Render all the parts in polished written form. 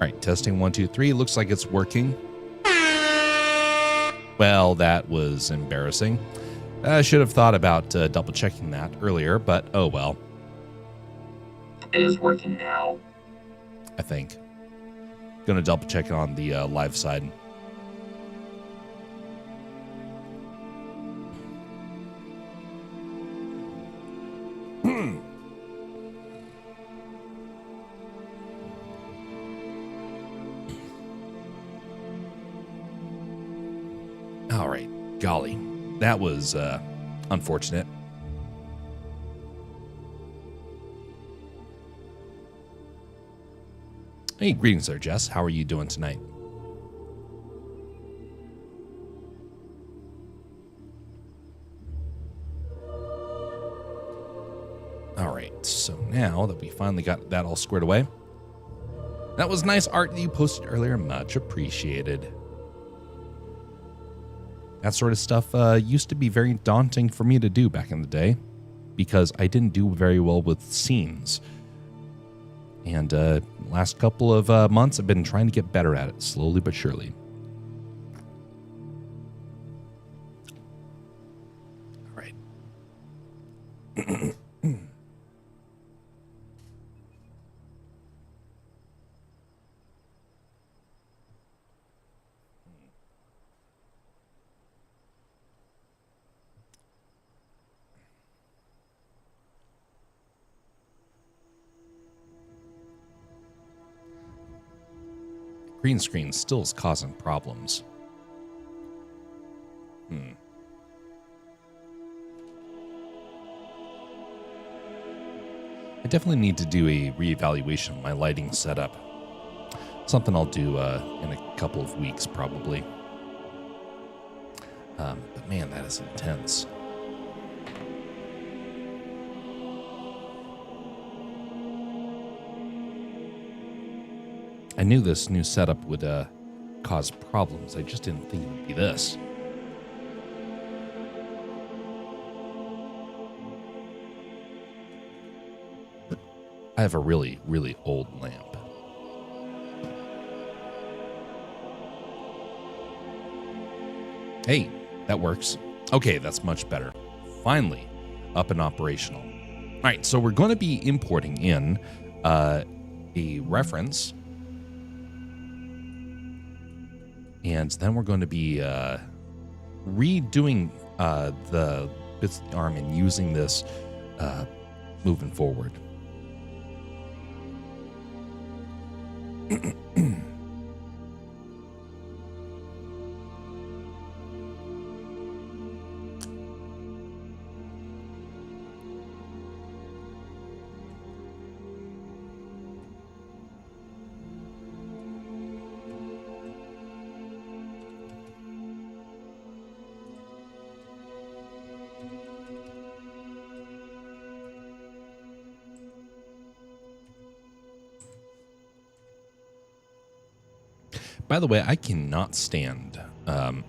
right, testing 1, 2, 3. Looks like it's working. Well, that was embarrassing. I should have thought about double checking that earlier, but oh well. It is working now. I think. Gonna double check it on the live side. All right, golly, that was unfortunate. Hey, greetings there, Jess. How are you doing tonight? All right, so now that we finally got that all squared away, that was nice art that you posted earlier. Much appreciated. That sort of stuff used to be very daunting for me to do back in the day because I didn't do very well with scenes. And last couple of months, I've been trying to get better at it, slowly but surely. All right. Green screen still is causing problems. I definitely need to do a reevaluation of my lighting setup. Something I'll do in a couple of weeks, probably. But man, that is intense. I knew this new setup would cause problems. I just didn't think it would be this. I have a really, really old lamp. Hey, that works. Okay, that's much better. Finally, up and operational. All right, so we're going to be importing in a reference. And then we're going to be redoing the bits of the arm and using this moving forward. By the way, I cannot stand the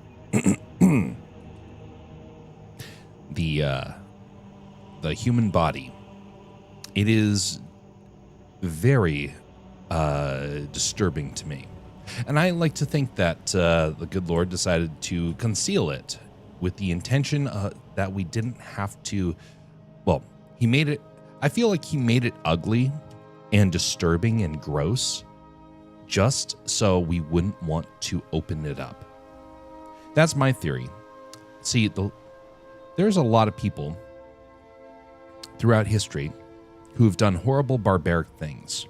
human body. It is very disturbing to me. And I like to think that the good Lord decided to conceal it with the intention that we didn't have to, well, he made it, I feel like he made it ugly and disturbing and gross just so we wouldn't want to open it up. That's my theory. See, there's a lot of people throughout history who have done horrible, barbaric things.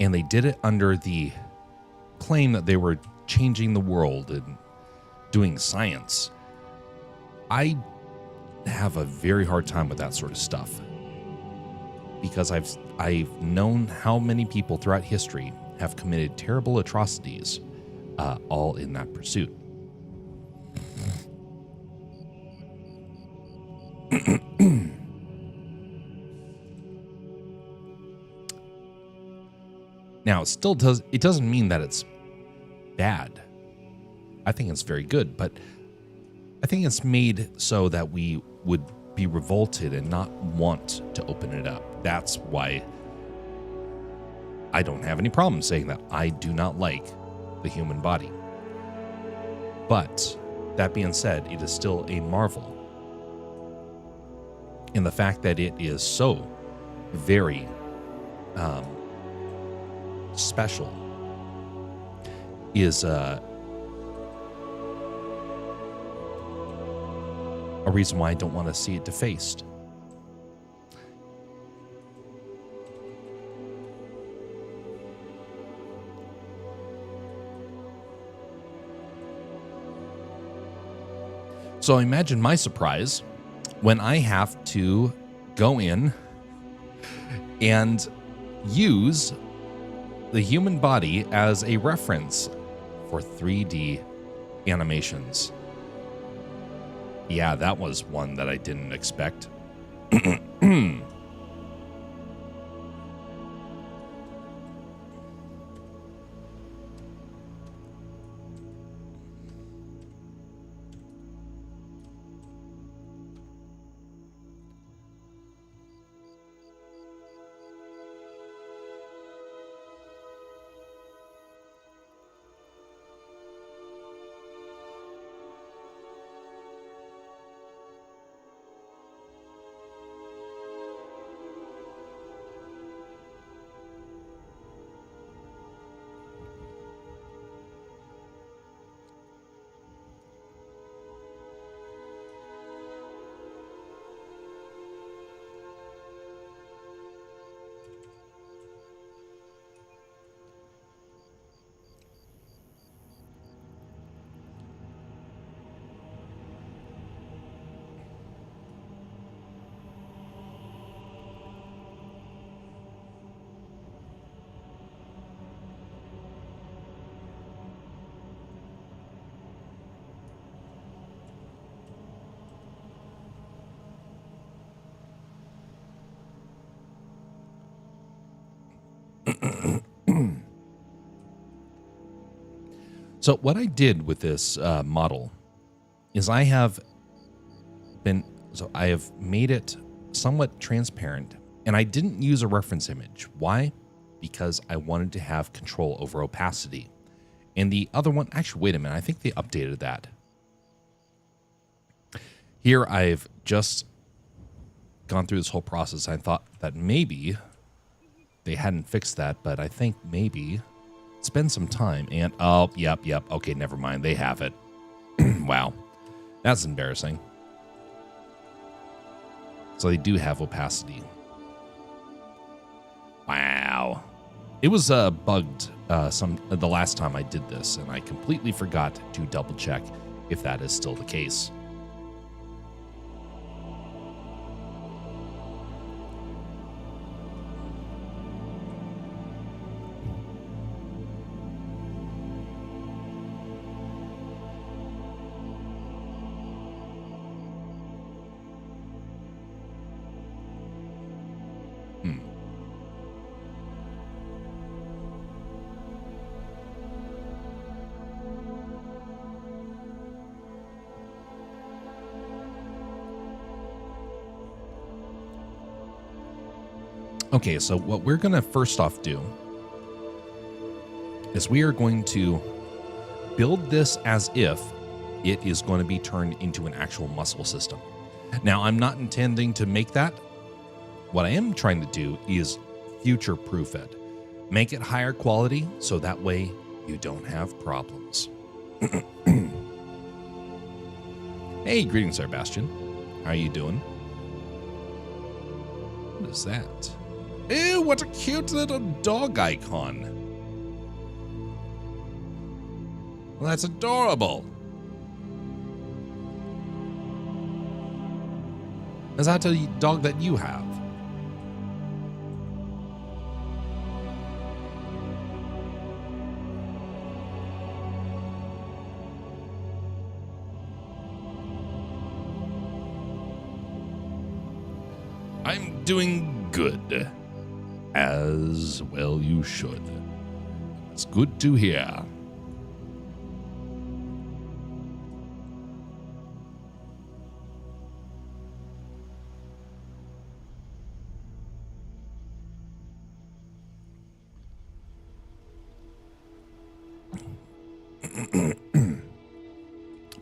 And they did it under the claim that they were changing the world and doing science. I have a very hard time with that sort of stuff because I've known how many people throughout history have committed terrible atrocities, all in that pursuit. Now, it doesn't mean that it's bad. I think it's very good, but I think it's made so that we would be revolted and not want to open it up. That's why I don't have any problem saying that. I do not like the human body. But that being said, it is still a marvel. And the fact that it is so very special is a reason why I don't want to see it defaced. So imagine my surprise when I have to go in and use the human body as a reference for 3D animations. Yeah, that was one that I didn't expect. So what I did with this model is I have made it somewhat transparent, and I didn't use a reference image. Why? Because I wanted to have control over opacity. And the other one, actually, wait a minute, I think they updated that. Here I've just gone through this whole process. I thought that maybe they hadn't fixed that, but I think maybe spend some time and, oh, yep. Okay, never mind. They have it. Wow. That's embarrassing. So they do have opacity. Wow. It was bugged the last time I did this, and I completely forgot to double check if that is still the case. Okay, so what we're going to first off do is we are going to build this as if it is going to be turned into an actual muscle system. Now, I'm not intending to make that. What I am trying to do is future-proof it. Make it higher quality so that way you don't have problems. Hey, greetings there, Bastion. How are you doing? What is that? Ew, what a cute little dog icon. Well, that's adorable. Is that a dog that you have? I'm doing good. As well you should. It's good to hear.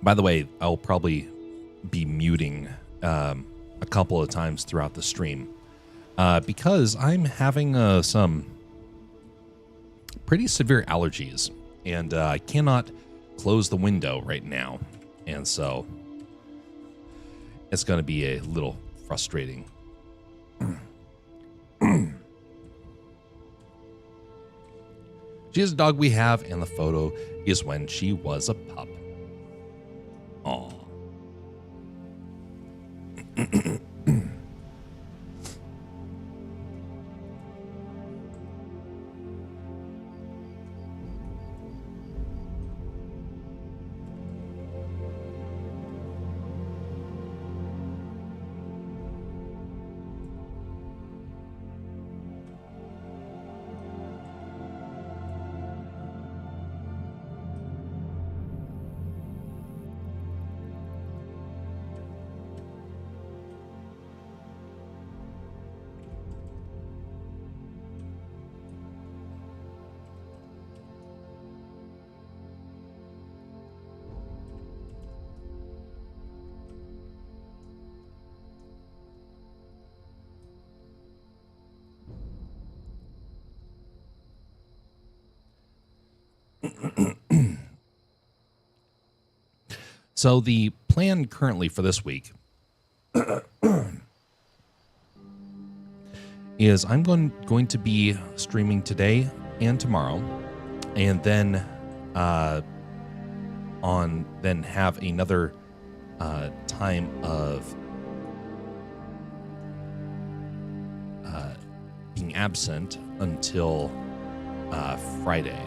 By the way, I'll probably be muting a couple of times throughout the stream because I'm having some pretty severe allergies, and I cannot close the window right now, and so it's going to be a little frustrating. She is a dog we have, and the photo is when she was a pup. Aw. So the plan currently for this week is I'm going to be streaming today and tomorrow, and then have another time of being absent until Friday.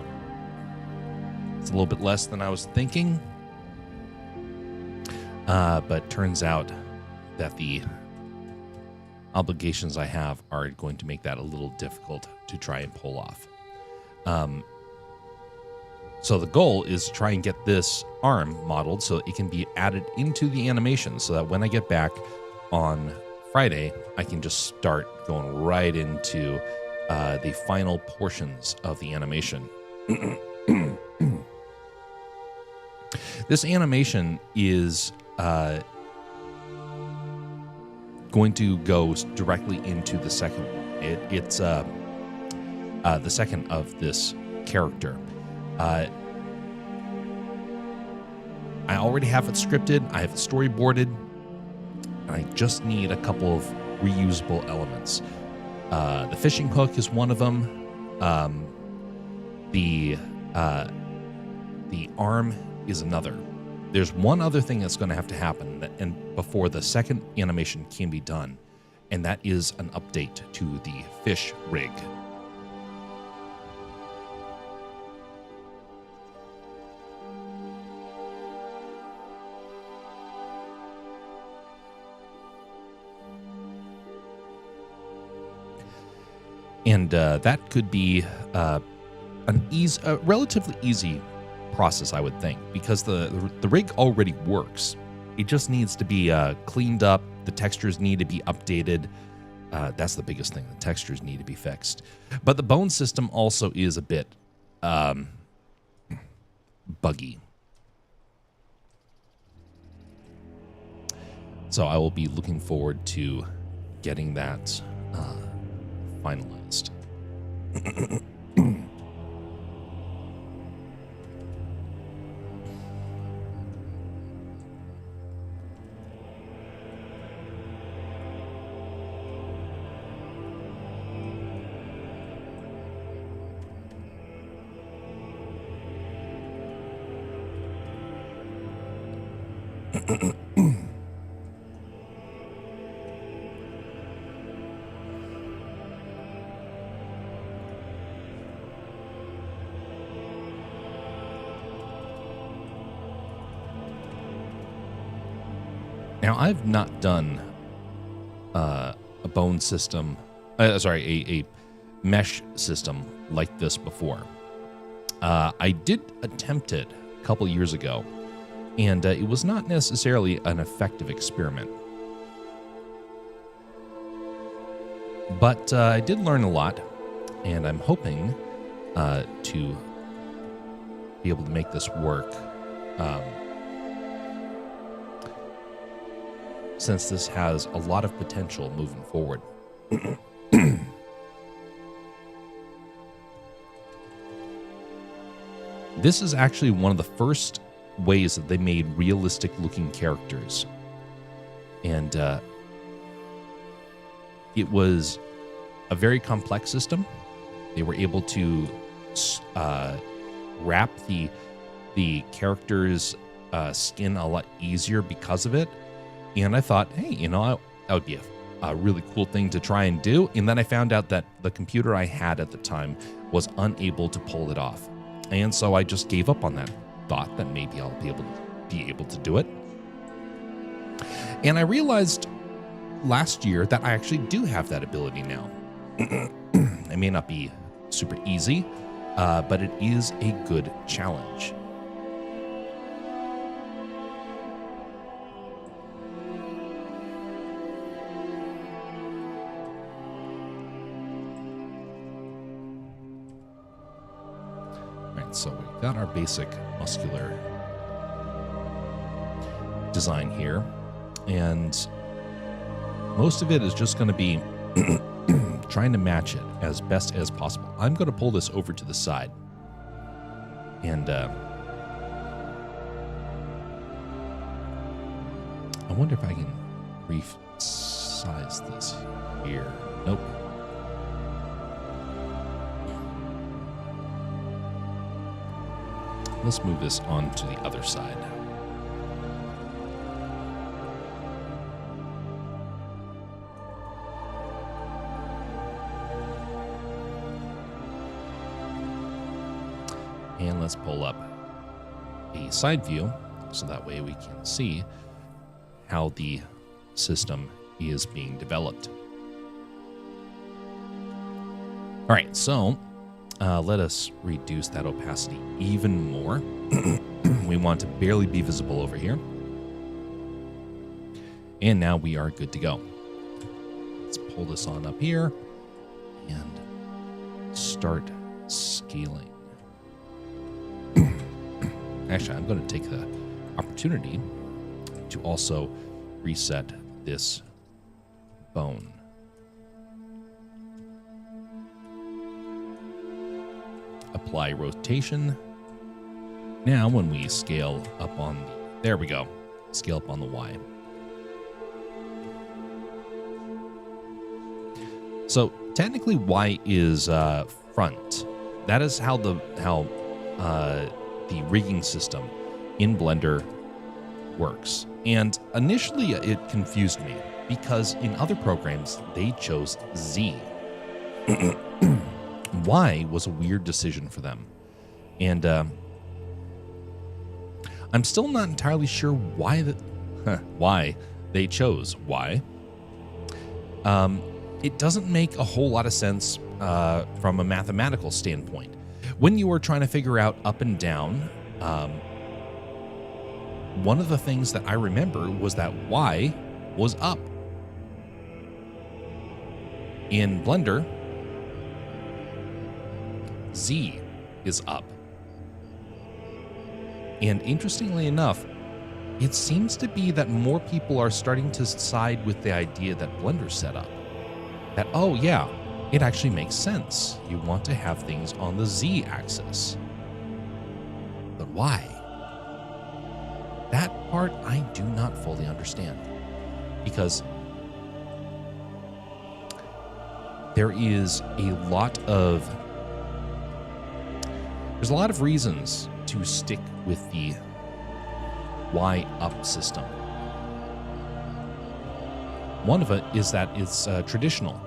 It's a little bit less than I was thinking. But turns out that the obligations I have are going to make that a little difficult to try and pull off. So the goal is to try and get this arm modeled so it can be added into the animation so that when I get back on Friday, I can just start going right into the final portions of the animation. This animation is going to go directly into the second one. It's the second of this character. I already have it scripted. I have it storyboarded. I just need a couple of reusable elements. The fishing hook is one of them. The arm is another. There's one other thing that's going to have to happen and before the second animation can be done, and that is an update to the fish rig. And that could be a relatively easy process, I would think, because the rig already works. It just needs to be cleaned up. The textures need to be updated. That's the biggest thing. The textures need to be fixed. But the bone system also is a bit buggy. So I will be looking forward to getting that finalized. Now, I've not done a bone system, a mesh system like this before. I did attempt it a couple years ago, and it was not necessarily an effective experiment. But I did learn a lot, and I'm hoping to be able to make this work. Since this has a lot of potential moving forward. This is actually one of the first ways that they made realistic looking characters. And it was a very complex system. They were able to wrap the character's skin a lot easier because of it. And I thought, hey, that would be a really cool thing to try and do. And then I found out that the computer I had at the time was unable to pull it off. And so I just gave up on that thought that maybe I'll be able to do it. And I realized last year that I actually do have that ability now. It may not be super easy, but it is a good challenge. So we've got our basic muscular design here, and most of it is just going to be trying to match it as best as possible. I'm going to pull this over to the side, and I wonder if I can resize this here. Nope. Let's move this on to the other side. And let's pull up a side view so that way we can see how the system is being developed. All right, so let us reduce that opacity even more. We want to barely be visible over here. And now we are good to go. Let's pull this on up here and start scaling. Actually, I'm going to take the opportunity to also reset this bone. Apply rotation. Now, when we scale up on there we go, scale up on the Y. So technically, Y is front. That is how the rigging system in Blender works. And initially, it confused me because in other programs they chose Z. Y was a weird decision for them. And I'm still not entirely sure why they chose Y. It doesn't make a whole lot of sense from a mathematical standpoint. When you were trying to figure out up and down, one of the things that I remember was that Y was up. In Blender, Z is up. And interestingly enough, it seems to be that more people are starting to side with the idea that Blender set up. That, oh yeah, it actually makes sense. You want to have things on the Z axis. But why? That part I do not fully understand. Because there is a lot of reasons to stick with the Y up system. One of it is that it's traditional.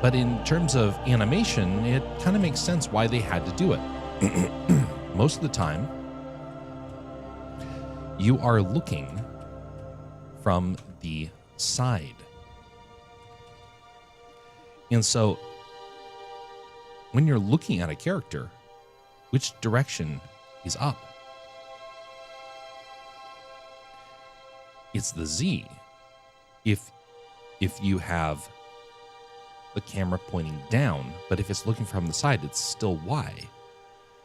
But in terms of animation, it kind of makes sense why they had to do it. Most of the time, you are looking from the side. And so, when you're looking at a character, which direction is up? It's the Z. If you have the camera pointing down, but if it's looking from the side, it's still Y.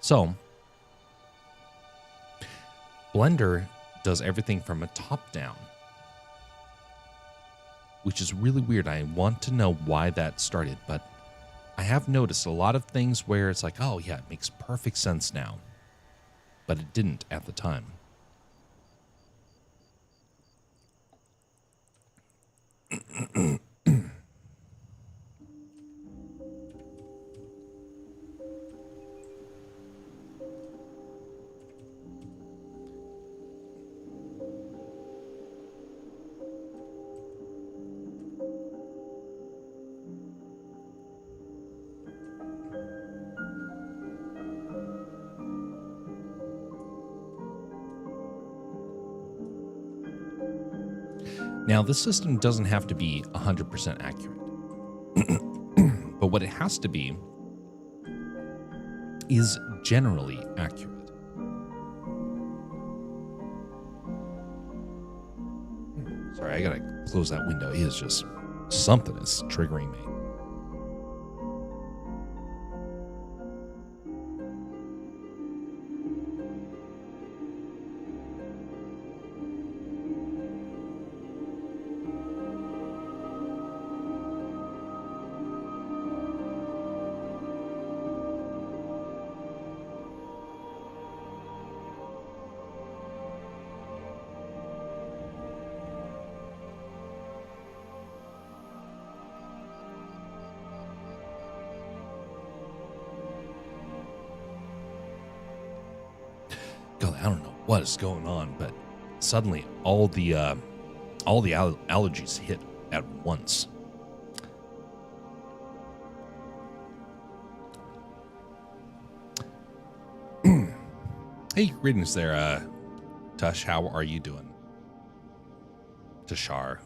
So, Blender does everything from a top down, which is really weird. I want to know why that started, but I have noticed a lot of things where it's like, oh yeah, it makes perfect sense now, but it didn't at the time. Now, this system doesn't have to be 100% accurate, but what it has to be is generally accurate. Sorry, I gotta close that window. It is just something is triggering me. God, I don't know what is going on, but suddenly all the allergies hit at once. Hey, greetings there, Tush. How are you doing? Tashar.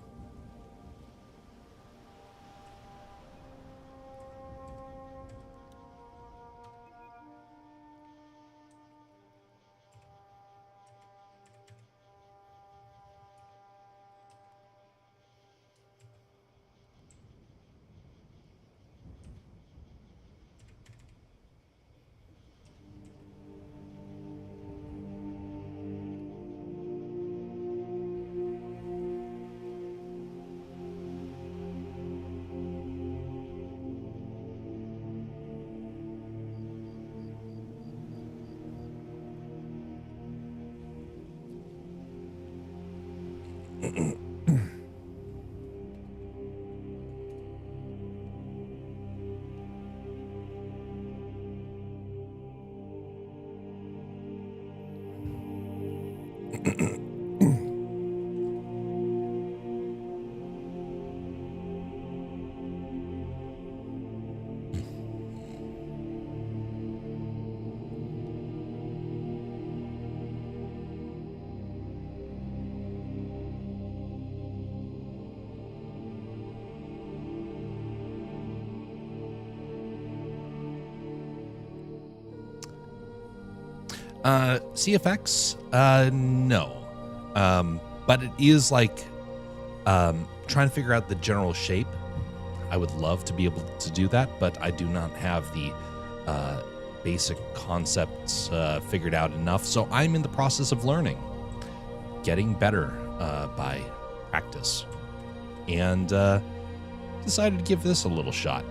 CFX, no. But it is like trying to figure out the general shape. I would love to be able to do that, but I do not have the basic concepts figured out enough. So I'm in the process of learning, getting better by practice, and decided to give this a little shot.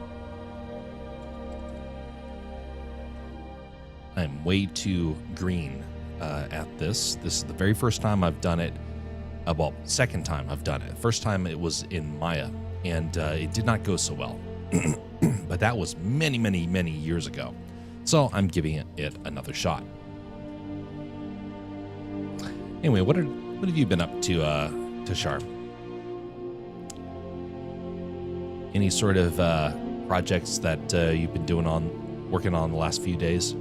I'm way too green at this. This is the very first time I've done it. Well, second time I've done it. First time it was in Maya, and it did not go so well. But that was many, many, many years ago. So I'm giving it another shot. Anyway, what have you been up to Sharp? Any sort of projects that you've been working on the last few days?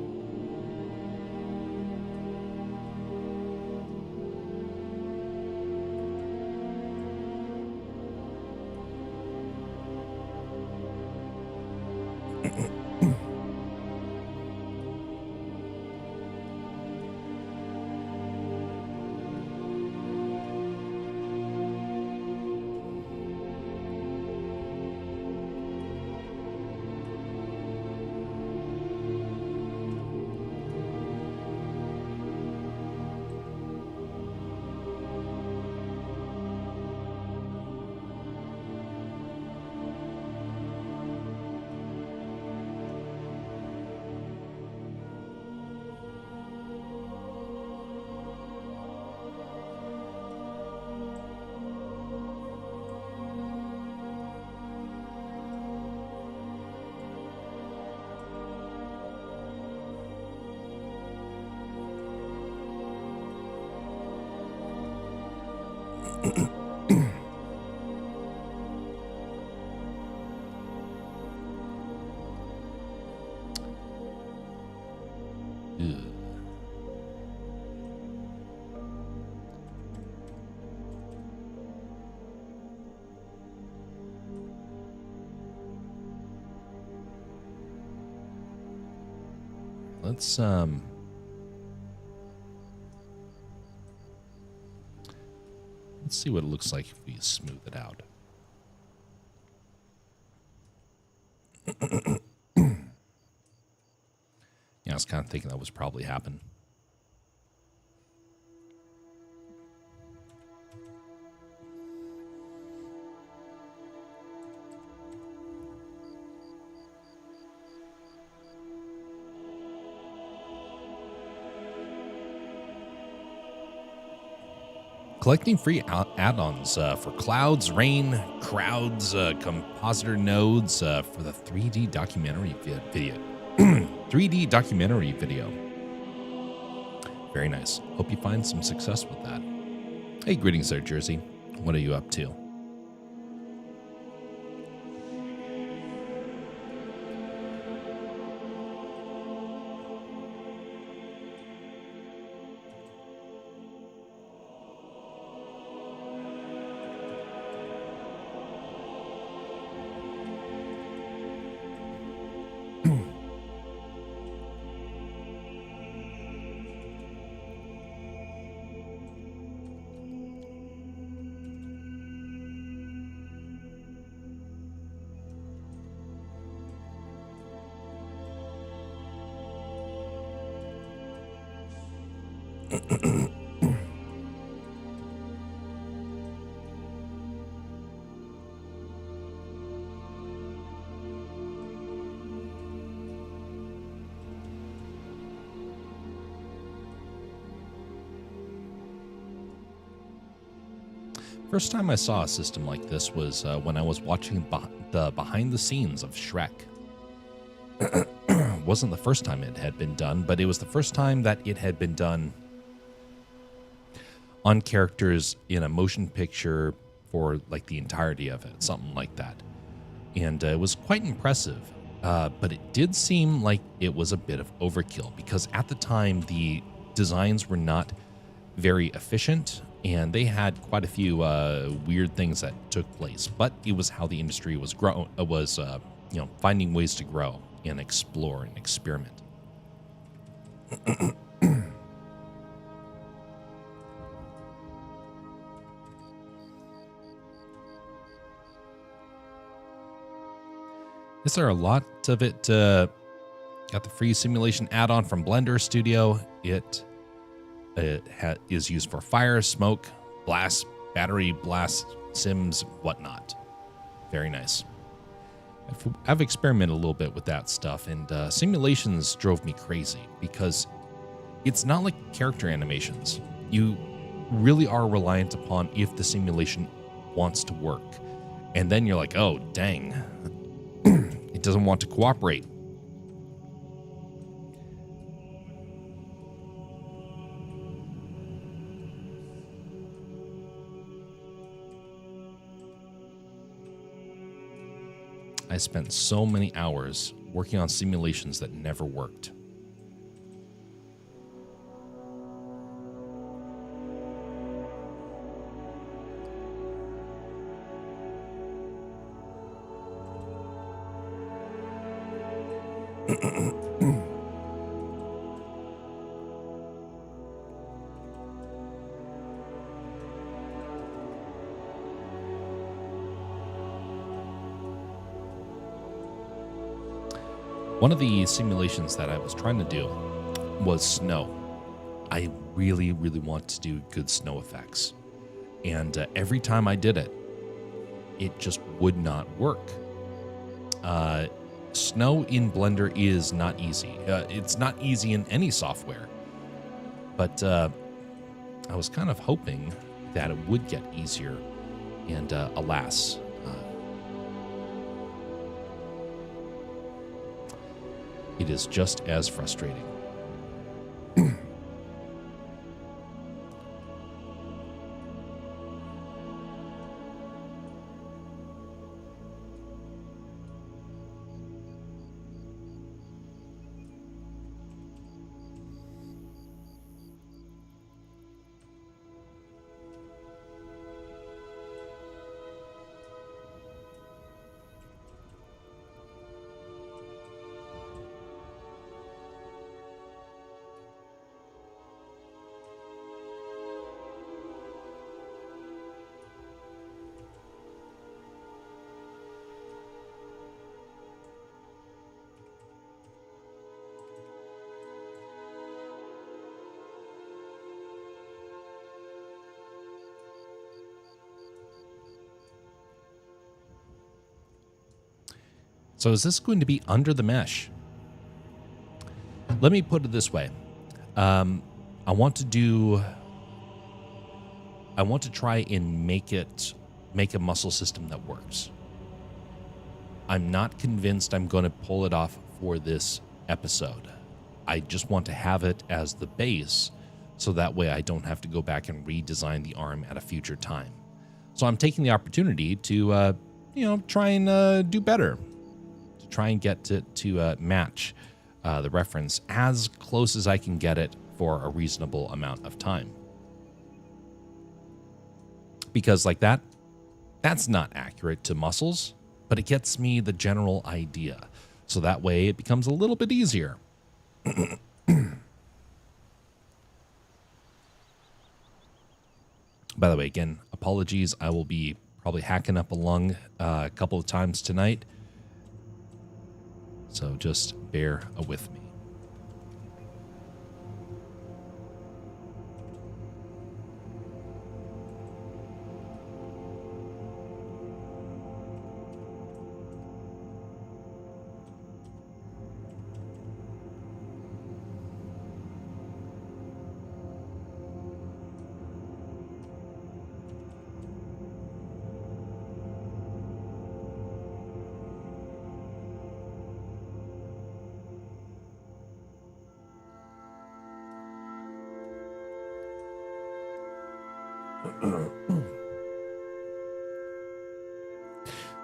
Ugh. Let's see what it looks like if we smooth it out. Yeah, I was kind of thinking that was probably happen. Collecting free add-ons for clouds, rain, crowds, compositor nodes for the 3D documentary video. 3D documentary video. Very nice. Hope you find some success with that. Hey, greetings there, Jersey. What are you up to? First time I saw a system like this was when I was watching the behind the scenes of Shrek. Wasn't the first time it had been done, but it was the first time that it had been done on characters in a motion picture for like the entirety of it, something like that. And it was quite impressive, but it did seem like it was a bit of overkill because at the time the designs were not very efficient and they had quite a few weird things that took place. But it was how the industry was finding ways to grow and explore and experiment. Is there a lot of it? Got the free simulation add-on from Blender Studio. It is used for fire, smoke, blast, battery blast, sims, whatnot. Very nice. I've experimented a little bit with that stuff, and simulations drove me crazy because it's not like character animations. You really are reliant upon if the simulation wants to work. And then you're like, oh, dang. It doesn't want to cooperate. I spent so many hours working on simulations that never worked. One of the simulations that I was trying to do was snow. I really, really want to do good snow effects. And every time I did it, it just would not work. Snow in Blender is not easy. It's not easy in any software. But I was kind of hoping that it would get easier. And alas, it is just as frustrating. So is this going to be under the mesh? Let me put it this way. I want to try and make a muscle system that works. I'm not convinced I'm going to pull it off for this episode. I just want to have it as the base, so that way I don't have to go back and redesign the arm at a future time. So I'm taking the opportunity to, try and do better, to try and get to match the reference as close as I can get it for a reasonable amount of time. Because like that's not accurate to muscles, but it gets me the general idea. So that way it becomes a little bit easier. By the way, again, apologies. I will be probably hacking up a lung a couple of times tonight. So just bear with me.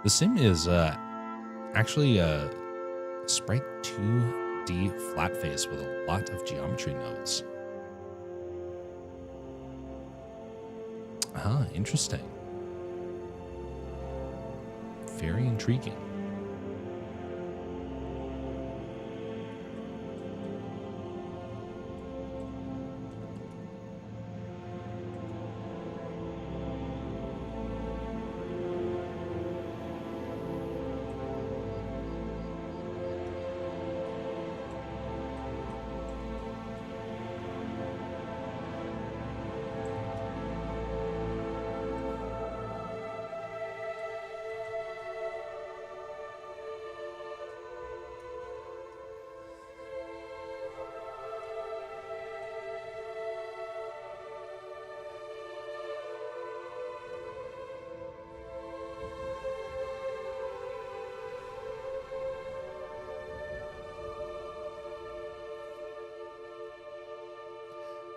The sim is actually a Sprite 2D flat face with a lot of geometry nodes. Ah, interesting. Very intriguing.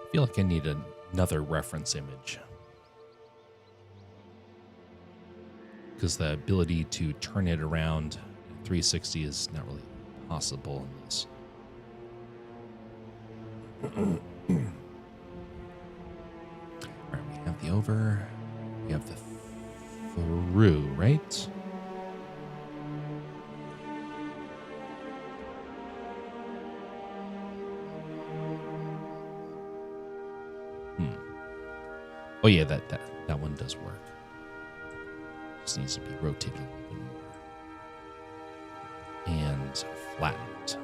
I feel like I need another reference image, because the ability to turn it around 360 is not really possible in this. All right, we have the over, we have the through, right? Oh yeah, that one does work. Just needs to be rotated a little bit more. And flattened.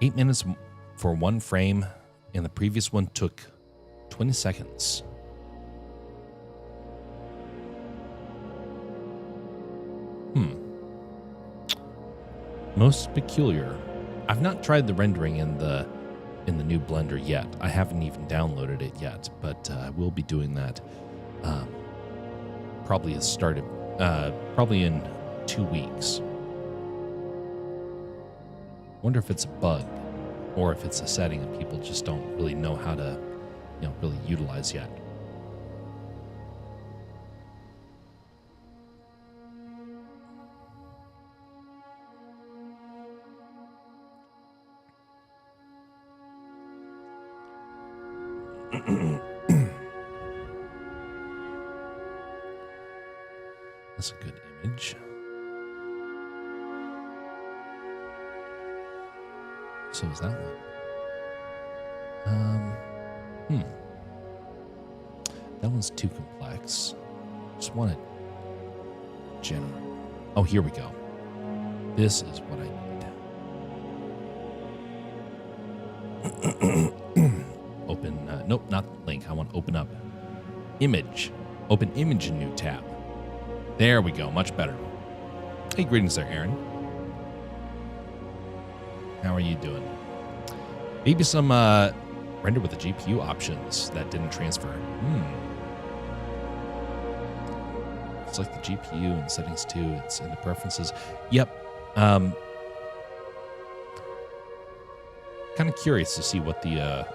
Eight minutes for one frame, and the previous one took 20 seconds. Most peculiar. I've not tried the rendering in the new Blender yet. I haven't even downloaded it yet, but I will be doing that probably probably in 2 weeks. Wonder if it's a bug or if it's a setting that people just don't really know how to, really utilize yet. That's a good image. So is that one. That one's too complex. Just want it general. Oh, here we go. This is what I need. Open, nope, not link. I want to open up image. Open image in new tab. There we go, much better. Hey, greetings there, Aaron. How are you doing? Maybe some render with the GPU options that didn't transfer. Select the GPU and settings too. It's in the preferences. Yep. Kind of curious to see what the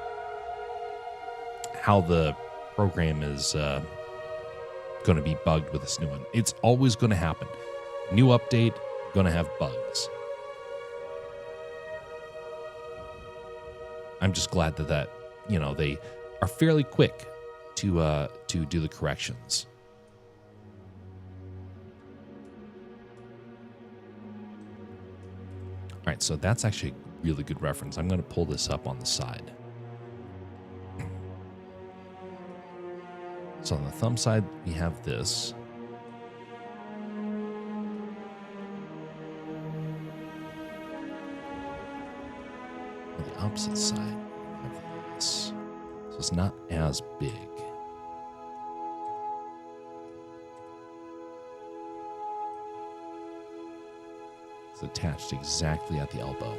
how the program is going to be bugged with this new one. It's always going to happen. New update, going to have bugs. I'm just glad that you know, they are fairly quick to do the corrections. All right, so that's actually a really good reference. I'm going to pull this up on the side. So on the thumb side, we have this. On the opposite side, we have this. So it's not as big. It's attached exactly at the elbow.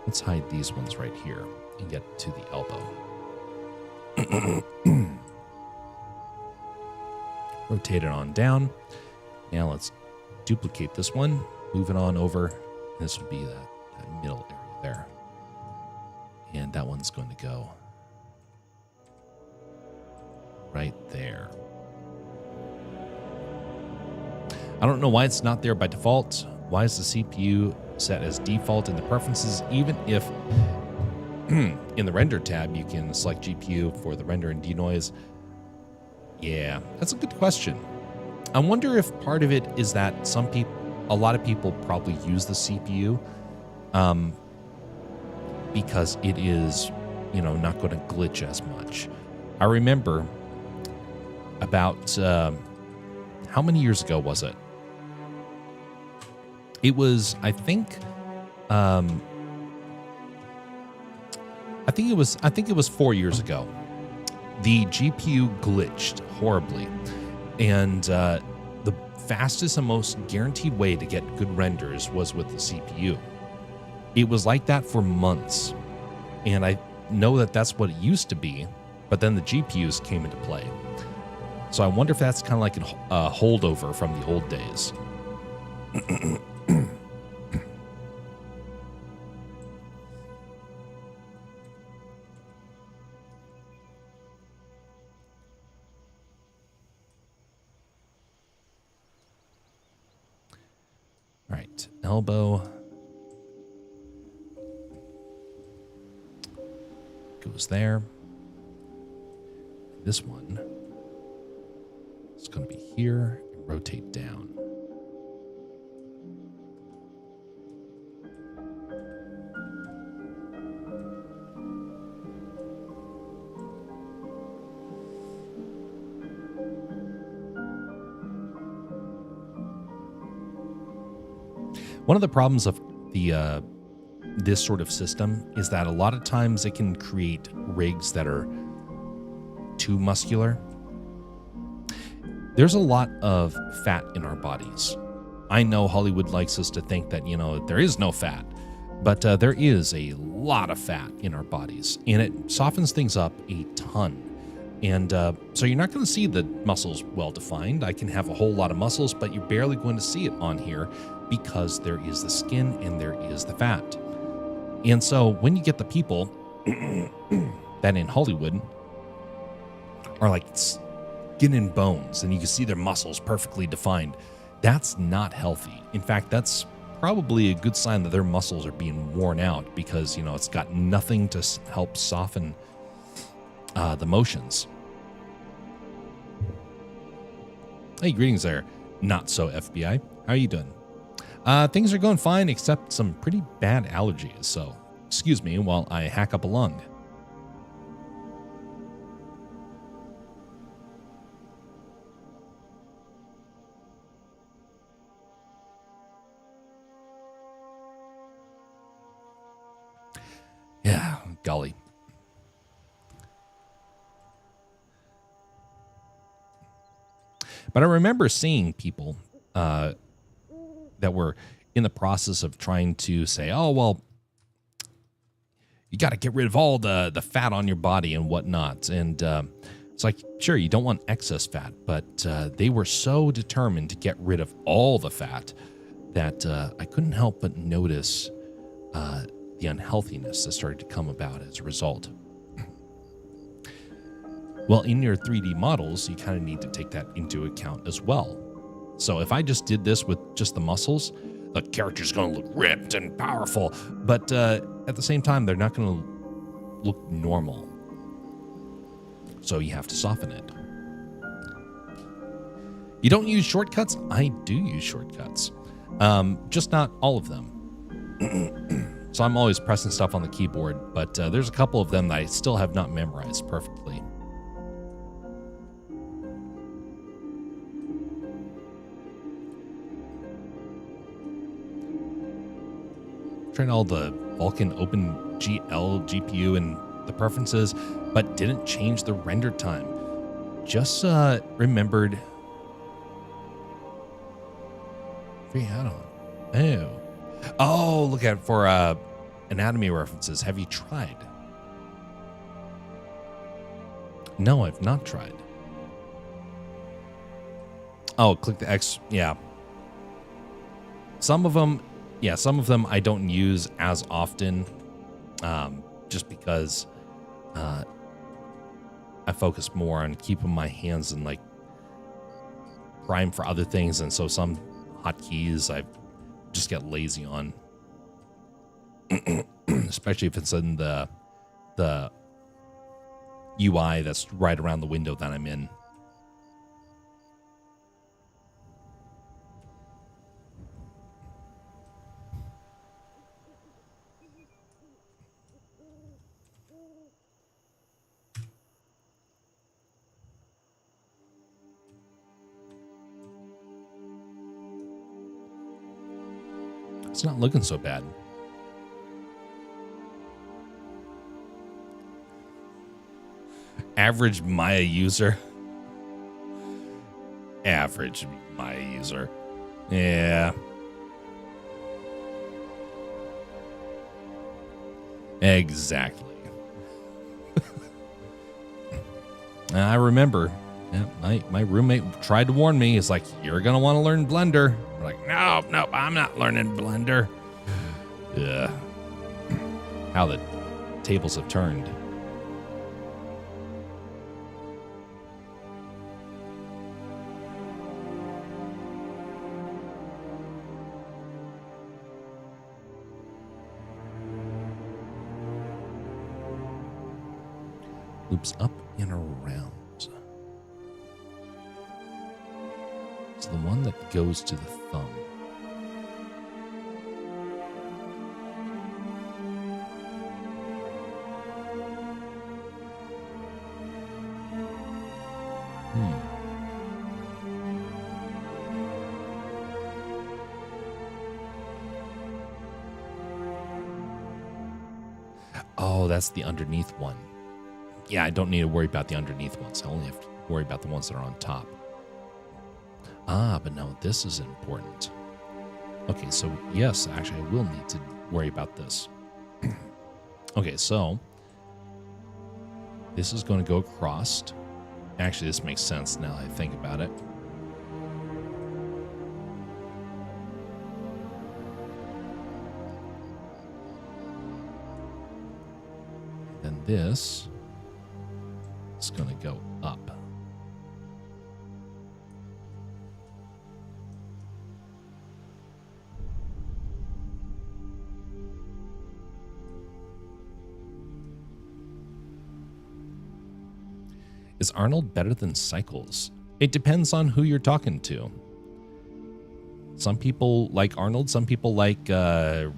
Let's hide these ones right here and get to the elbow. Rotate it on down. Now let's duplicate this one, move it on over. This would be that middle area there. And that one's going to go right there. I don't know why it's not there by default. Why is the CPU set as default in the preferences, even if in the render tab you can select GPU for the render and denoise? Yeah, that's a good question. I wonder if part of it is that a lot of people probably use the CPU because it is, you know, not going to glitch as much. I remember about how many years ago was it? It was, I think it was 4 years ago. The GPU glitched horribly, and the fastest and most guaranteed way to get good renders was with the CPU. It was like that for months, and I know that that's what it used to be, but then the GPUs came into play. So I wonder if that's kind of like a holdover from the old days. All right, elbow goes there. This one is going to be here and rotate down. One of the problems of the this sort of system is that a lot of times it can create rigs that are too muscular. There's a lot of fat in our bodies. I know Hollywood likes us to think that, you know, there is no fat, but there is a lot of fat in our bodies, and it softens things up a ton. And so you're not going to see the muscles well defined. I can have a whole lot of muscles, but you're barely going to see it on here because there is the skin and there is the fat. And so when you get the people that in Hollywood are like skin and bones, and you can see their muscles perfectly defined, that's not healthy. In fact, that's probably a good sign that their muscles are being worn out because, you know, it's got nothing to help soften the motions. Hey, greetings there. Not so FBI. How are you doing? Things are going fine, except some pretty bad allergies. So excuse me while I hack up a lung. Yeah, golly. But I remember seeing people that were in the process of trying to say, oh, well, you got to get rid of all the fat on your body and whatnot. And it's like, sure, you don't want excess fat, but they were so determined to get rid of all the fat that I couldn't help but notice the unhealthiness that started to come about as a result. Well, in your 3D models, you kind of need to take that into account as well. So if I just did this with just the muscles, the character's going to look ripped and powerful, but at the same time, they're not going to look normal. So you have to soften it. You don't use shortcuts? I do use shortcuts. Just not all of them. So I'm always pressing stuff on the keyboard, but there's a couple of them that I still have not memorized perfectly. Tried all the Vulkan Open GL GPU and the preferences, but didn't change the render time. Just remembered. Free add-on. Oh, look at it for anatomy references. Have you tried? No, I've not tried. Oh, click the X. Yeah. Some of them I don't use as often, just because I focus more on keeping my hands in like prime for other things, and so some hotkeys I just get lazy on, especially if it's in the UI that's right around the window that I'm in. It's not looking so bad. Average Maya user. Average Maya user. Yeah. Exactly. And I remember, my roommate tried to warn me. It's like, you're going to want to learn Blender. I'm like, no, I'm not learning Blender. Yeah. How the tables have turned. Loops up and around. It's the one that goes to the thumb. Oh, that's the underneath one. Yeah, I don't need to worry about the underneath ones. I only have to worry about the ones that are on top. Ah, but no, this is important. Okay, so yes, actually, I will need to worry about this. Okay, so this is going to go across. Actually, this makes sense now that I think about it. Then this is going to go up. Is Arnold better than Cycles? It depends on who you're talking to. Some people like Arnold. Some people like Octane.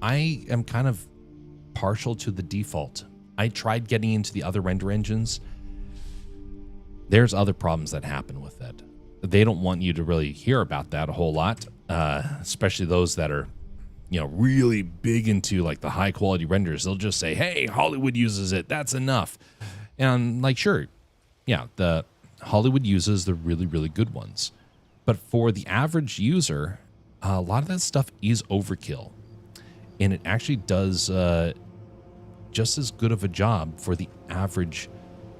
I am kind of partial to the default. I tried getting into the other render engines. There's other problems that happen with it. They don't want you to really hear about that a whole lot. especially those that are, really big into like the high quality renders. They'll just say, hey, Hollywood uses it. That's enough. And like, sure. Yeah. The Hollywood uses the really, really good ones. But for the average user, a lot of that stuff is overkill. And it actually does just as good of a job for the average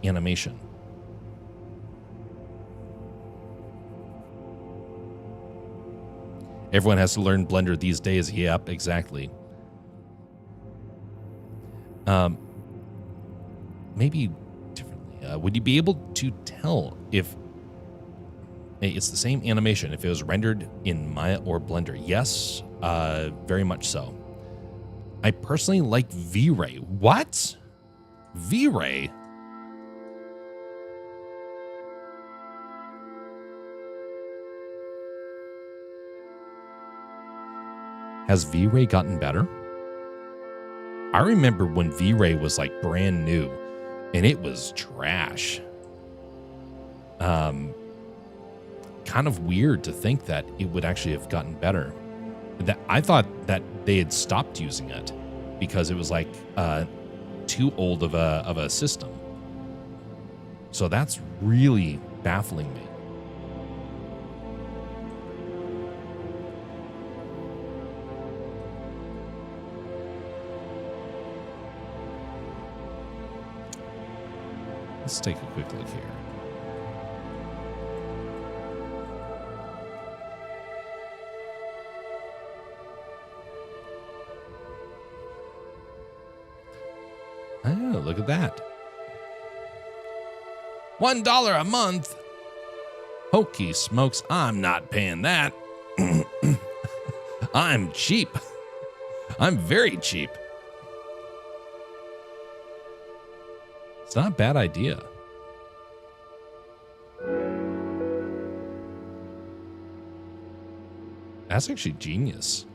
animation. Everyone has to learn Blender these days. Yep, exactly. Maybe differently. Would you be able to tell if it's the same animation if it was rendered in Maya or Blender? Yes, very much so. I personally like V-Ray. What? V-Ray? Has V-Ray gotten better? I remember when V-Ray was like brand new and it was trash. Kind of weird to think that it would actually have gotten better. That I thought that they had stopped using it because it was like too old of a system. So that's really baffling me. Let's take a quick look here. Oh, look at that. $1 a month. Hokey smokes, I'm not paying that. I'm cheap. I'm very cheap. It's not a bad idea. That's actually genius.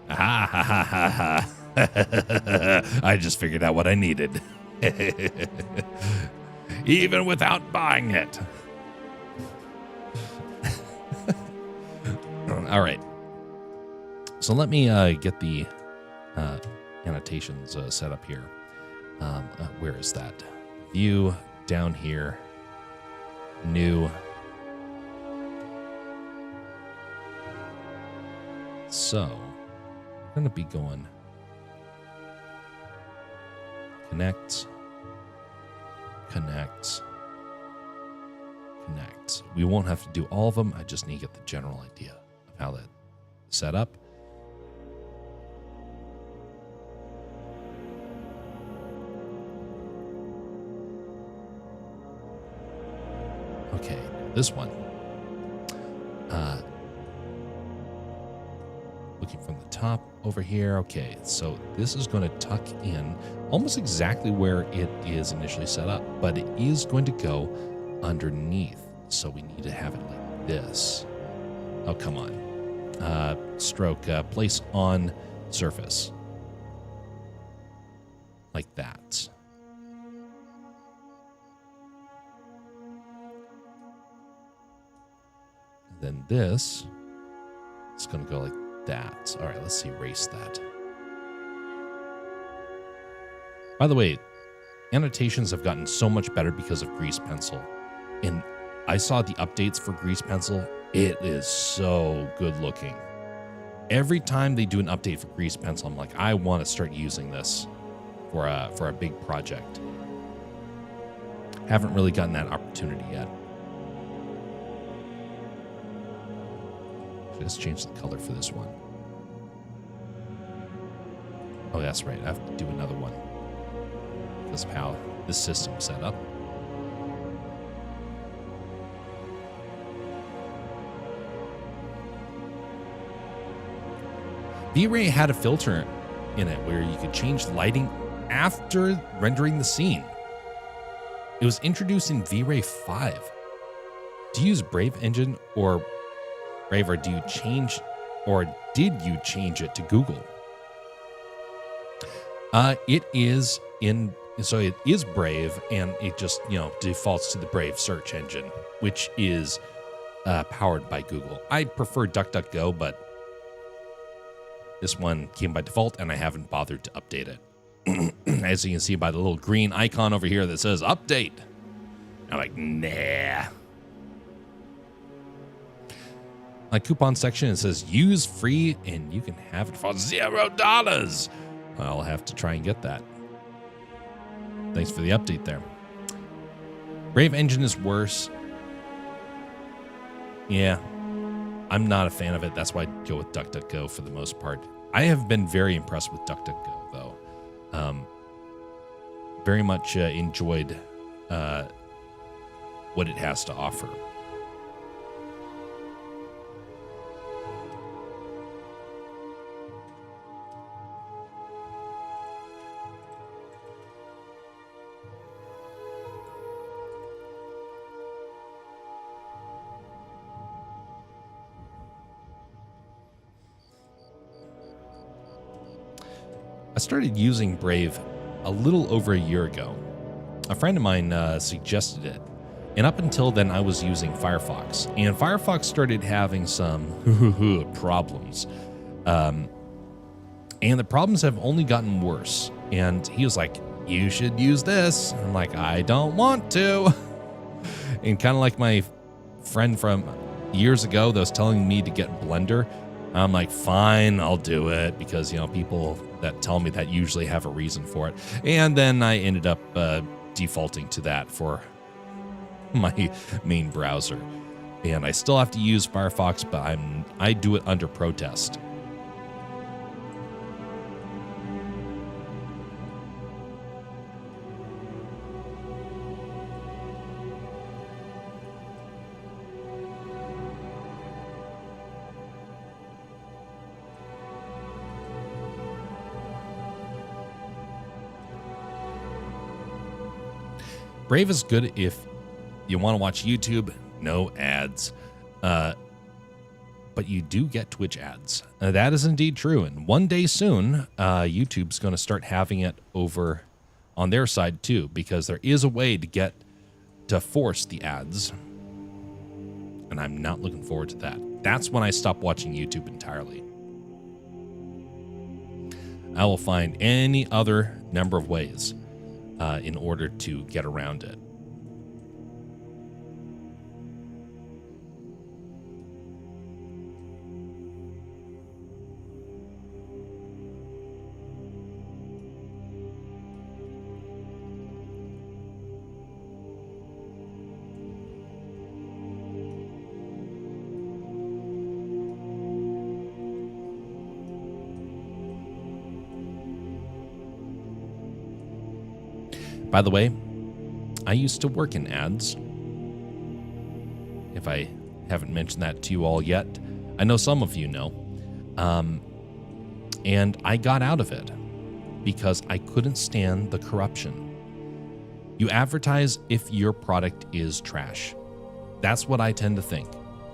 Ha ha ha ha ha. I just figured out what I needed. Even without buying it. All right. So let me get the annotations set up here. Where is that? View down here. New. So we're going to be going connect, connect, connect. We won't have to do all of them. I just need to get the general idea of how that set up. Okay, this one. Looking from the top over here. Okay, so this is going to tuck in almost exactly where it is initially set up, but it is going to go underneath. So we need to have it like this. Oh, come on. Stroke, place on surface. Like that. Then this is going to go like that. All right, let's erase that. By the way, annotations have gotten so much better because of Grease Pencil. And I saw the updates for Grease Pencil. It is so good looking. Every time they do an update for Grease Pencil, I'm like, I want to start using this for a big project. Haven't really gotten that opportunity yet. Let's change the color for this one. Oh, that's right. I have to do another one because of how this system's set up. V-Ray had a filter in it where you could change lighting after rendering the scene. It was introduced in V-Ray 5. Do you use Brave Engine or Brave, or do you change, or did you change it to Google? It is in so it is Brave, and it just, defaults to the Brave search engine, which is powered by Google. I prefer DuckDuckGo, but this one came by default, and I haven't bothered to update it. As you can see by the little green icon over here that says update. I'm like, nah. My coupon section, it says use free and you can have it for $0. I'll have to try and get that. Thanks for the update there. Brave engine is worse. Yeah, I'm not a fan of it. That's why I go with DuckDuckGo for the most part. I have been very impressed with DuckDuckGo, though. Very much enjoyed what it has to offer. I started using Brave a little over a year ago. A friend of mine suggested it, and up until then I was using Firefox, and Firefox started having some problems. And the problems have only gotten worse, and he was like, you should use this. I'm like, I don't want to. And kind of like my friend from years ago that was telling me to get Blender, I'm like, fine, I'll do it, because, people that tell me that usually have a reason for it. And then I ended up defaulting to that for my main browser. And I still have to use Firefox, but I do it under protest. Brave is good if you want to watch YouTube, no ads. But you do get Twitch ads. That is indeed true. And one day soon, YouTube's going to start having it over on their side too, because there is a way to force the ads. And I'm not looking forward to that. That's when I stop watching YouTube entirely. I will find any other number of ways in order to get around it. By the way, I used to work in ads. If I haven't mentioned that to you all yet, I know some of you know. And I got out of it because I couldn't stand the corruption. You advertise if your product is trash. That's what I tend to think.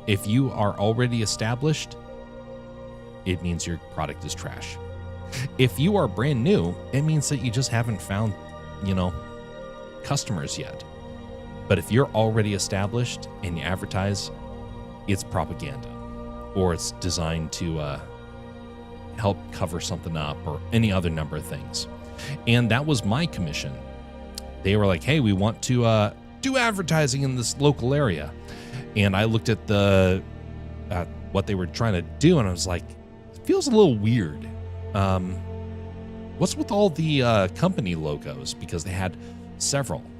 If you are already established, it means your product is trash. If you are brand new, it means that you just haven't found, customers yet. But if you're already established and you advertise, it's propaganda, or it's designed to help cover something up, or any other number of things. And that was my commission. They were like, hey, we want to do advertising in this local area. And I looked at what they were trying to do, and I was like, it feels a little weird. What's with all the company logos? Because they had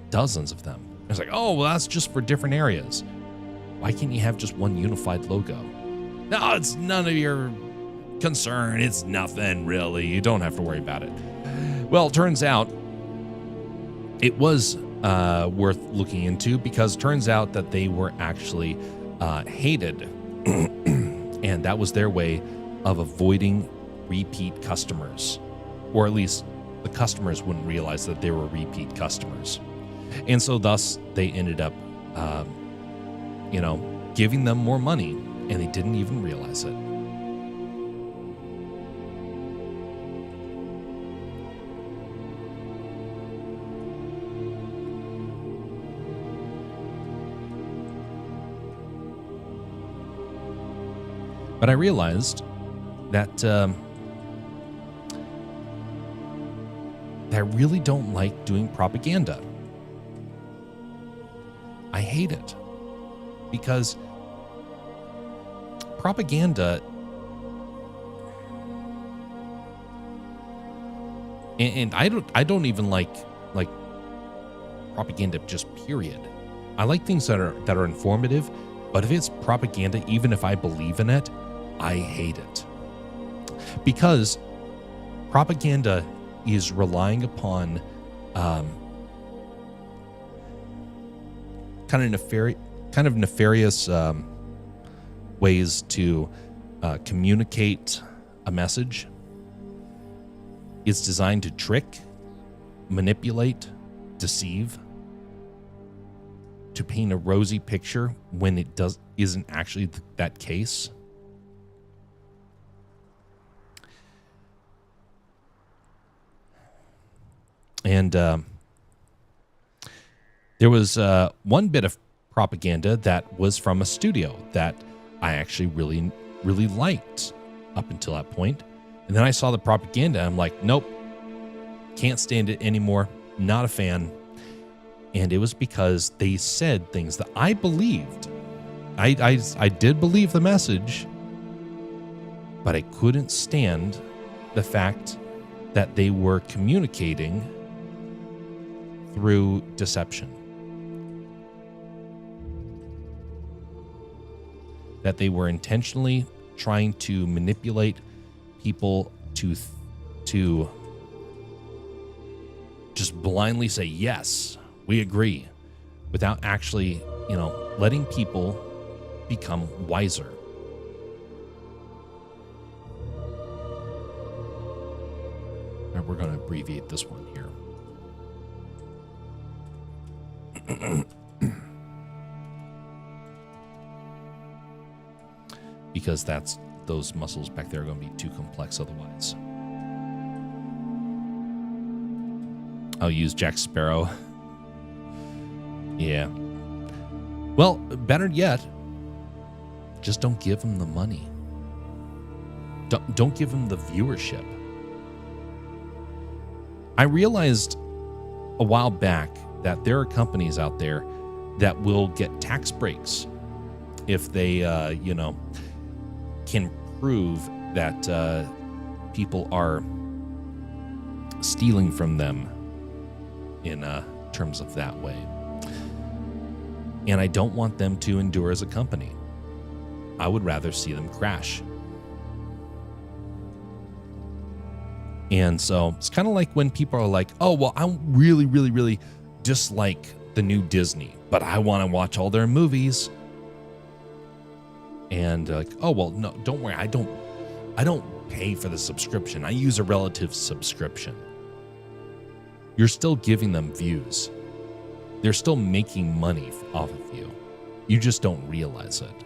dozens of them. I was like, oh, well, that's just for different areas. Why can't you have just one unified logo? No, it's none of your concern. It's nothing, really. You don't have to worry about it. Well, it turns out it was worth looking into, because it turns out that they were actually hated. And that was their way of avoiding repeat customers, or at least the customers wouldn't realize that they were repeat customers. And so thus they ended up, giving them more money, and they didn't even realize it. But I realized that I really don't like doing propaganda. I hate it because propaganda, and I don't even like propaganda just period. I like things that are informative, but if it's propaganda, even if I believe in it, I hate it. Because propaganda is relying upon kind of nefarious ways to communicate a message. It's designed to trick, manipulate, deceive, to paint a rosy picture when it isn't actually that case. And there was one bit of propaganda that was from a studio that I actually really, really liked up until that point. And then I saw the propaganda. I'm like, nope, can't stand it anymore. Not a fan. And it was because they said things that I believed. I did believe the message, but I couldn't stand the fact that they were communicating through deception. That they were intentionally trying to manipulate people to just blindly say, yes, we agree, without actually, letting people become wiser. All right, we're going to abbreviate this one here. Because those muscles back there are going to be too complex otherwise. I'll use Jack Sparrow. Yeah. Well, better yet, just don't give him the money. Don't give him the viewership. I realized a while back that there are companies out there that will get tax breaks if they, can prove that people are stealing from them in terms of that way. And I don't want them to endure as a company. I would rather see them crash. And so it's kind of like when people are like, oh, well, I really, really, really dislike the new Disney, but I want to watch all their movies. And like, oh, well, no, don't worry. I don't pay for the subscription. I use a relative subscription. You're still giving them views. They're still making money off of you. You just don't realize it.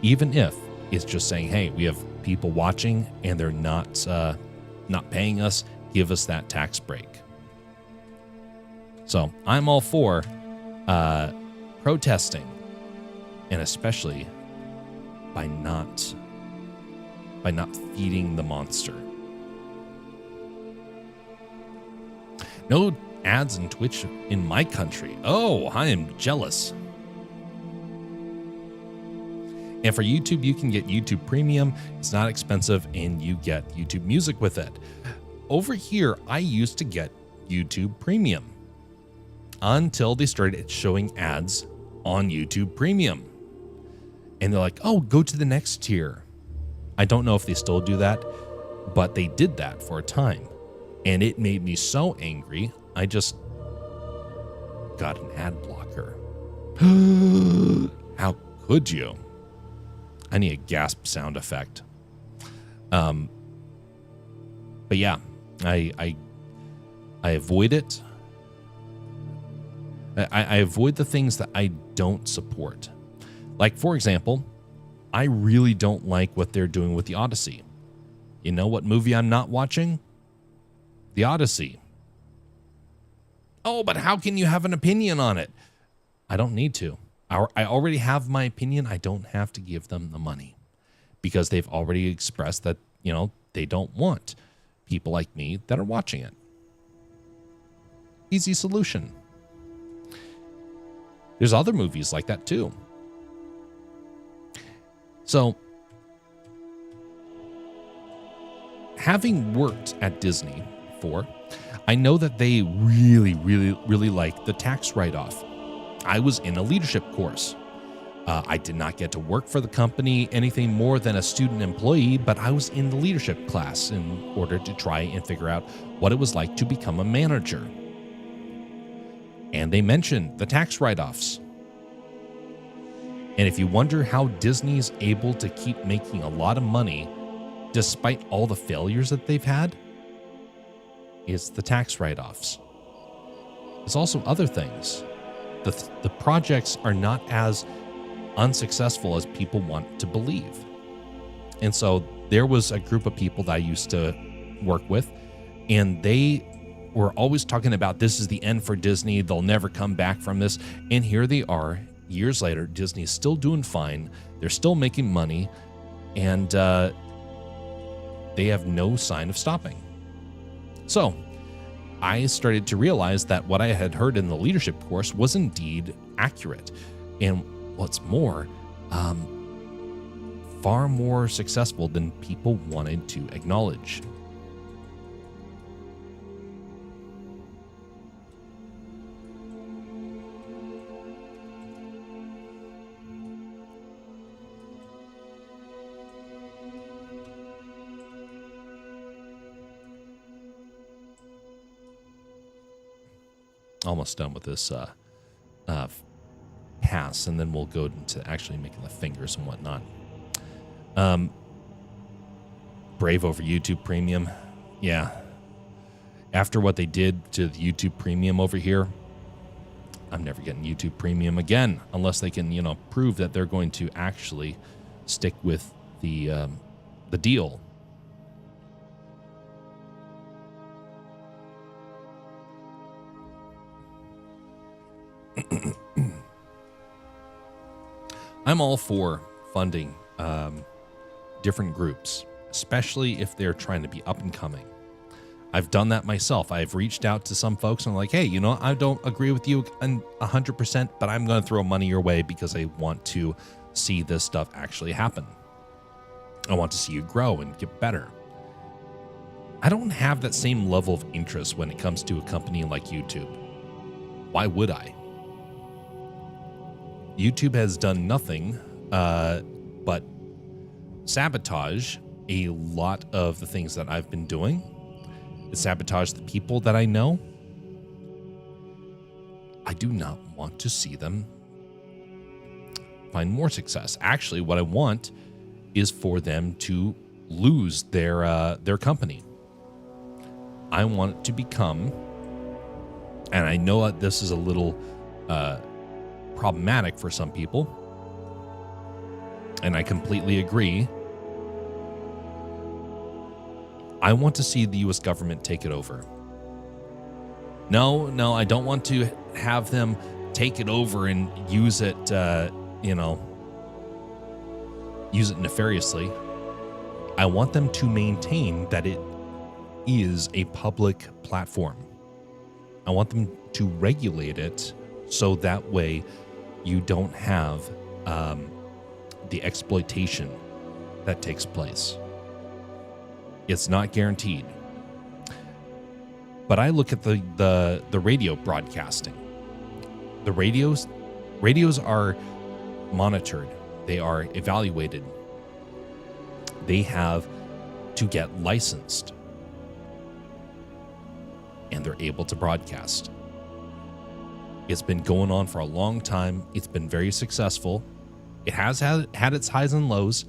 Even if it's just saying, hey, we have people watching and they're not paying us, give us that tax break. So I'm all for protesting, and especially by not feeding the monster. No ads in Twitch in my country. Oh, I am jealous. And for YouTube, you can get YouTube Premium. It's not expensive, and you get YouTube Music with it. Over here, I used to get YouTube Premium until they started showing ads on YouTube Premium. And they're like, oh, go to the next tier. I don't know if they still do that, but they did that for a time. And it made me so angry, I just got an ad blocker. How could you? I need a gasp sound effect. But yeah, I avoid it. I avoid the things that I don't support. Like, for example, I really don't like what they're doing with the Odyssey. You know what movie I'm not watching? The Odyssey. Oh, but how can you have an opinion on it? I don't need to. I already have my opinion. I don't have to give them the money because they've already expressed that, they don't want people like me that are watching it. Easy solution. There's other movies like that too. So, having worked at Disney before, I know that they really, really, really like the tax write-off. I was in a leadership course. I did not get to work for the company anything more than a student employee, but I was in the leadership class in order to try and figure out what it was like to become a manager. And they mentioned the tax write-offs. And if you wonder how Disney's able to keep making a lot of money despite all the failures that they've had, it's the tax write-offs. There's also other things. The projects are not as unsuccessful as people want to believe. And so there was a group of people that I used to work with, and they were always talking about this is the end for Disney. They'll never come back from this. And here they are, years later, Disney is still doing fine. They're still making money, and they have no sign of stopping. So I started to realize that what I had heard in the leadership course was indeed accurate. And what's more, far more successful than people wanted to acknowledge. Almost done with this pass, and then we'll go into actually making the fingers and whatnot. Brave over YouTube Premium. Yeah. After what they did to the YouTube Premium over here, I'm never getting YouTube Premium again unless they can, prove that they're going to actually stick with the deal. I'm all for funding different groups, especially if they're trying to be up and coming. I've done that myself. I've reached out to some folks and I'm like, hey, I don't agree with you 100%, but I'm going to throw money your way because I want to see this stuff actually happen. I want to see you grow and get better. I don't have that same level of interest when it comes to a company like YouTube. Why would I? YouTube has done nothing but sabotage a lot of the things that I've been doing. It sabotaged the people that I know. I do not want to see them find more success. Actually, what I want is for them to lose their company. I want it to become, and I know that this is a little problematic for some people, and I completely agree. I want to see the U.S. government take it over. No, I don't want to have them take it over and use it, use it nefariously. I want them to maintain that it is a public platform. I want them to regulate it so that way you don't have the exploitation that takes place. It's not guaranteed. But I look at the radio broadcasting. The radios are monitored. They are evaluated. They have to get licensed. And they're able to broadcast. It's been going on for a long time. It's been very successful. It has had its highs and lows,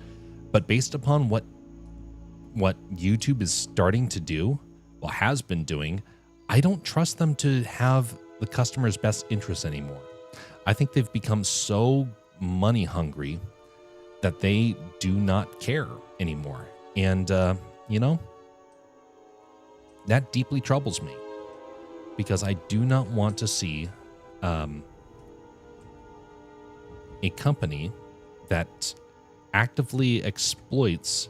but based upon what YouTube is starting to do, well, has been doing, I don't trust them to have the customer's best interest anymore. I think they've become so money hungry that they do not care anymore. And, that deeply troubles me because I do not want to see a company that actively exploits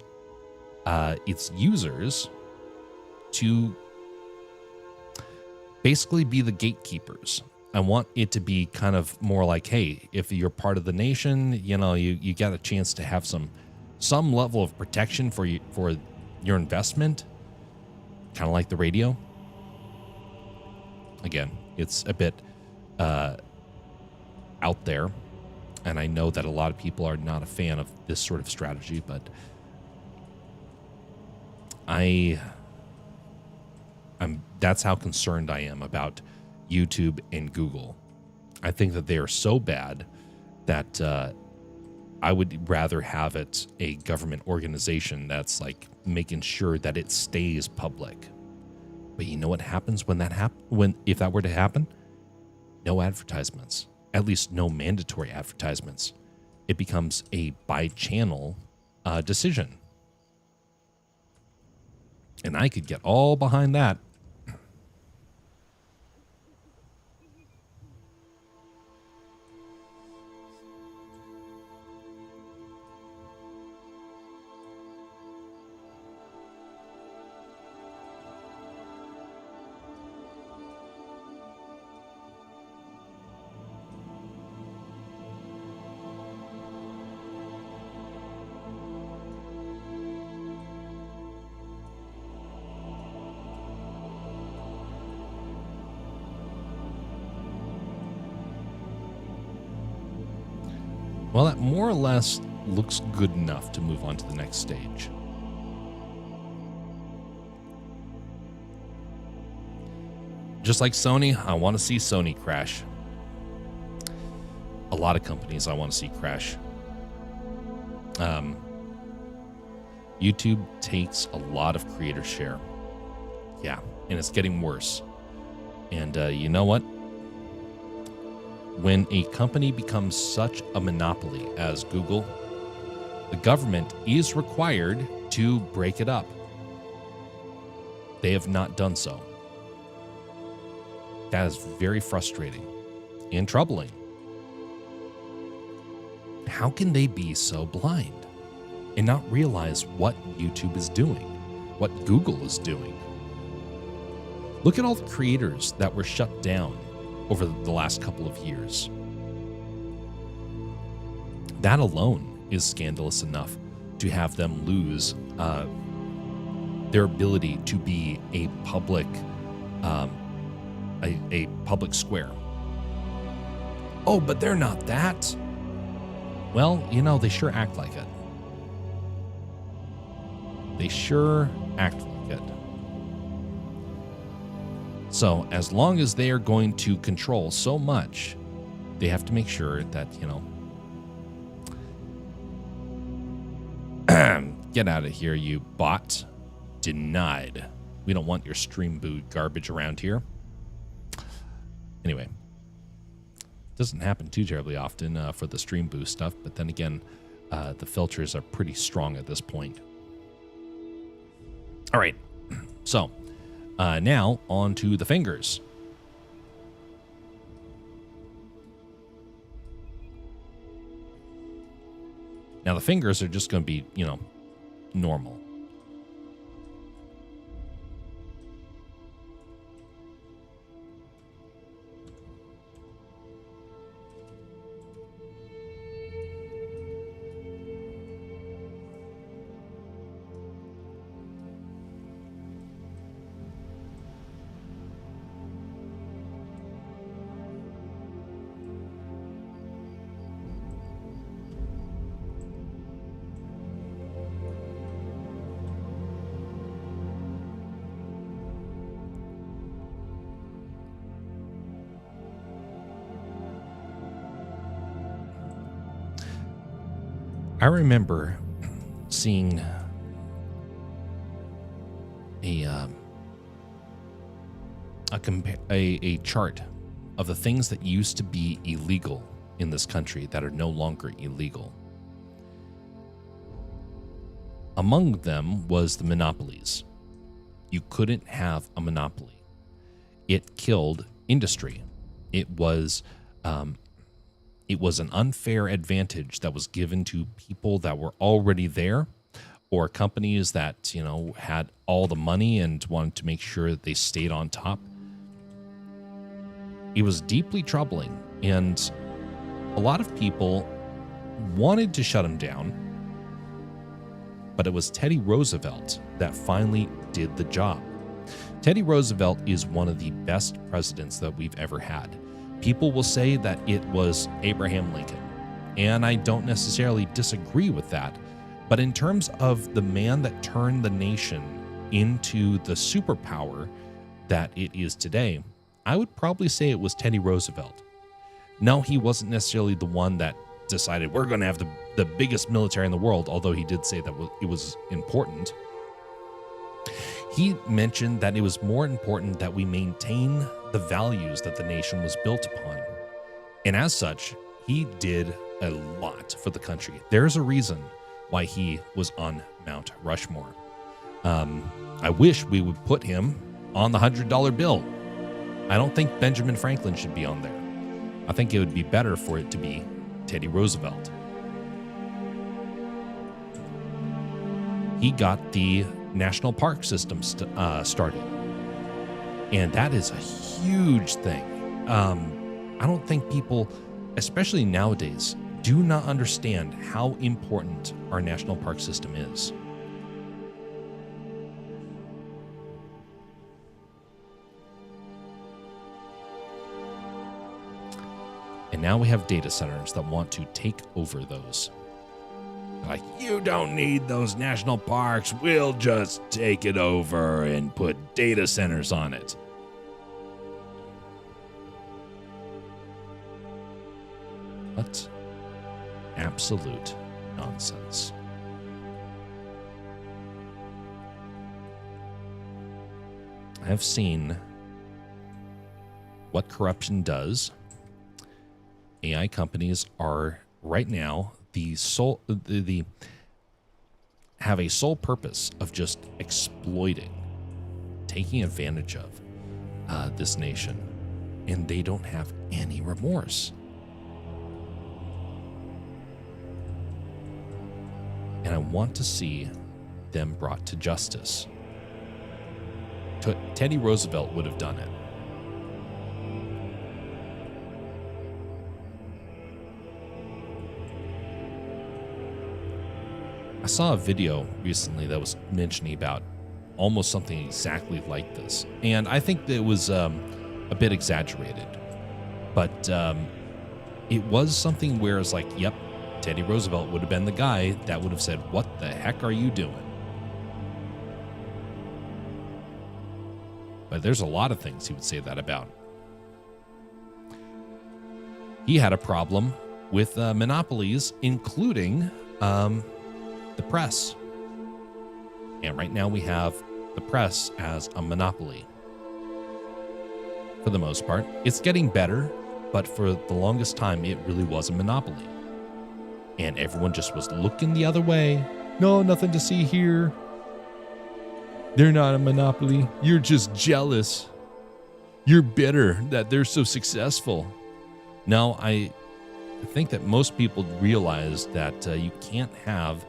its users to basically be the gatekeepers. I want it to be kind of more like, hey, if you're part of the nation, you got a chance to have some level of protection for your investment, kind of like the radio. Again, it's a bit out there, and I know that a lot of people are not a fan of this sort of strategy, but that's how concerned I am about YouTube and Google. I think that they are so bad that I would rather have it a government organization that's like making sure that it stays public. But you know what happens when if that were to happen? No advertisements, at least no mandatory advertisements. It becomes a by-channel decision. And I could get all behind that. Well, that more or less looks good enough to move on to the next stage. Just like Sony, I want to see Sony crash. A lot of companies I want to see crash. YouTube takes a lot of creator share. Yeah, and it's getting worse. And you know what? When a company becomes such a monopoly as Google, the government is required to break it up. They have not done so. That is very frustrating and troubling. How can they be so blind and not realize what YouTube is doing, what Google is doing? Look at all the creators that were shut down over the last couple of years. That alone is scandalous enough to have them lose their ability to be a public a public square. Oh, but they're not that. Well, they sure act like it. They sure act like it. So as long as they are going to control so much, they have to make sure that, get out of here, you bot. Denied. We don't want your stream boot garbage around here. Anyway, doesn't happen too terribly often for the stream boost stuff, but then again, the filters are pretty strong at this point. All right, so now on to the fingers. Now the fingers are just going to be, normal. I remember seeing a chart of the things that used to be illegal in this country that are no longer illegal. Among them was the monopolies. You couldn't have a monopoly. It killed industry. It was It was an unfair advantage that was given to people that were already there, or companies that, had all the money and wanted to make sure that they stayed on top. It was deeply troubling, and a lot of people wanted to shut him down, but it was Teddy Roosevelt that finally did the job. Teddy Roosevelt is one of the best presidents that we've ever had. People will say that it was Abraham Lincoln, and I don't necessarily disagree with that. But in terms of the man that turned the nation into the superpower that it is today, I would probably say it was Teddy Roosevelt. No, he wasn't necessarily the one that decided we're going to have the biggest military in the world, although he did say that it was important. He mentioned that it was more important that we maintain the values that the nation was built upon. And as such, he did a lot for the country. There's a reason why he was on Mount Rushmore. I wish we would put him on the $100 bill. I don't think Benjamin Franklin should be on there. I think it would be better for it to be Teddy Roosevelt. He got the national park system started, and that is a huge thing. I don't think people, especially nowadays, do not understand how important our national park system is. And now we have data centers that want to take over those. Like, you don't need those national parks. We'll just take it over and put data centers on it. What absolute nonsense. I have seen what corruption does. AI companies are right now have a sole purpose of just exploiting, taking advantage of this nation, and they don't have any remorse. And I want to see them brought to justice. Teddy Roosevelt would have done it. I saw a video recently that was mentioning about almost something exactly like this. And I think that it was a bit exaggerated. But it was something where it's like, yep, Teddy Roosevelt would have been the guy that would have said, "What the heck are you doing?" But there's a lot of things he would say that about. He had a problem with monopolies, including the press. And right now we have the press as a monopoly. For the most part, it's getting better, but for the longest time, it really was a monopoly. And everyone just was looking the other way. No, nothing to see here. They're not a monopoly. You're just jealous. You're bitter that they're so successful. No, I think that most people realize that you can't have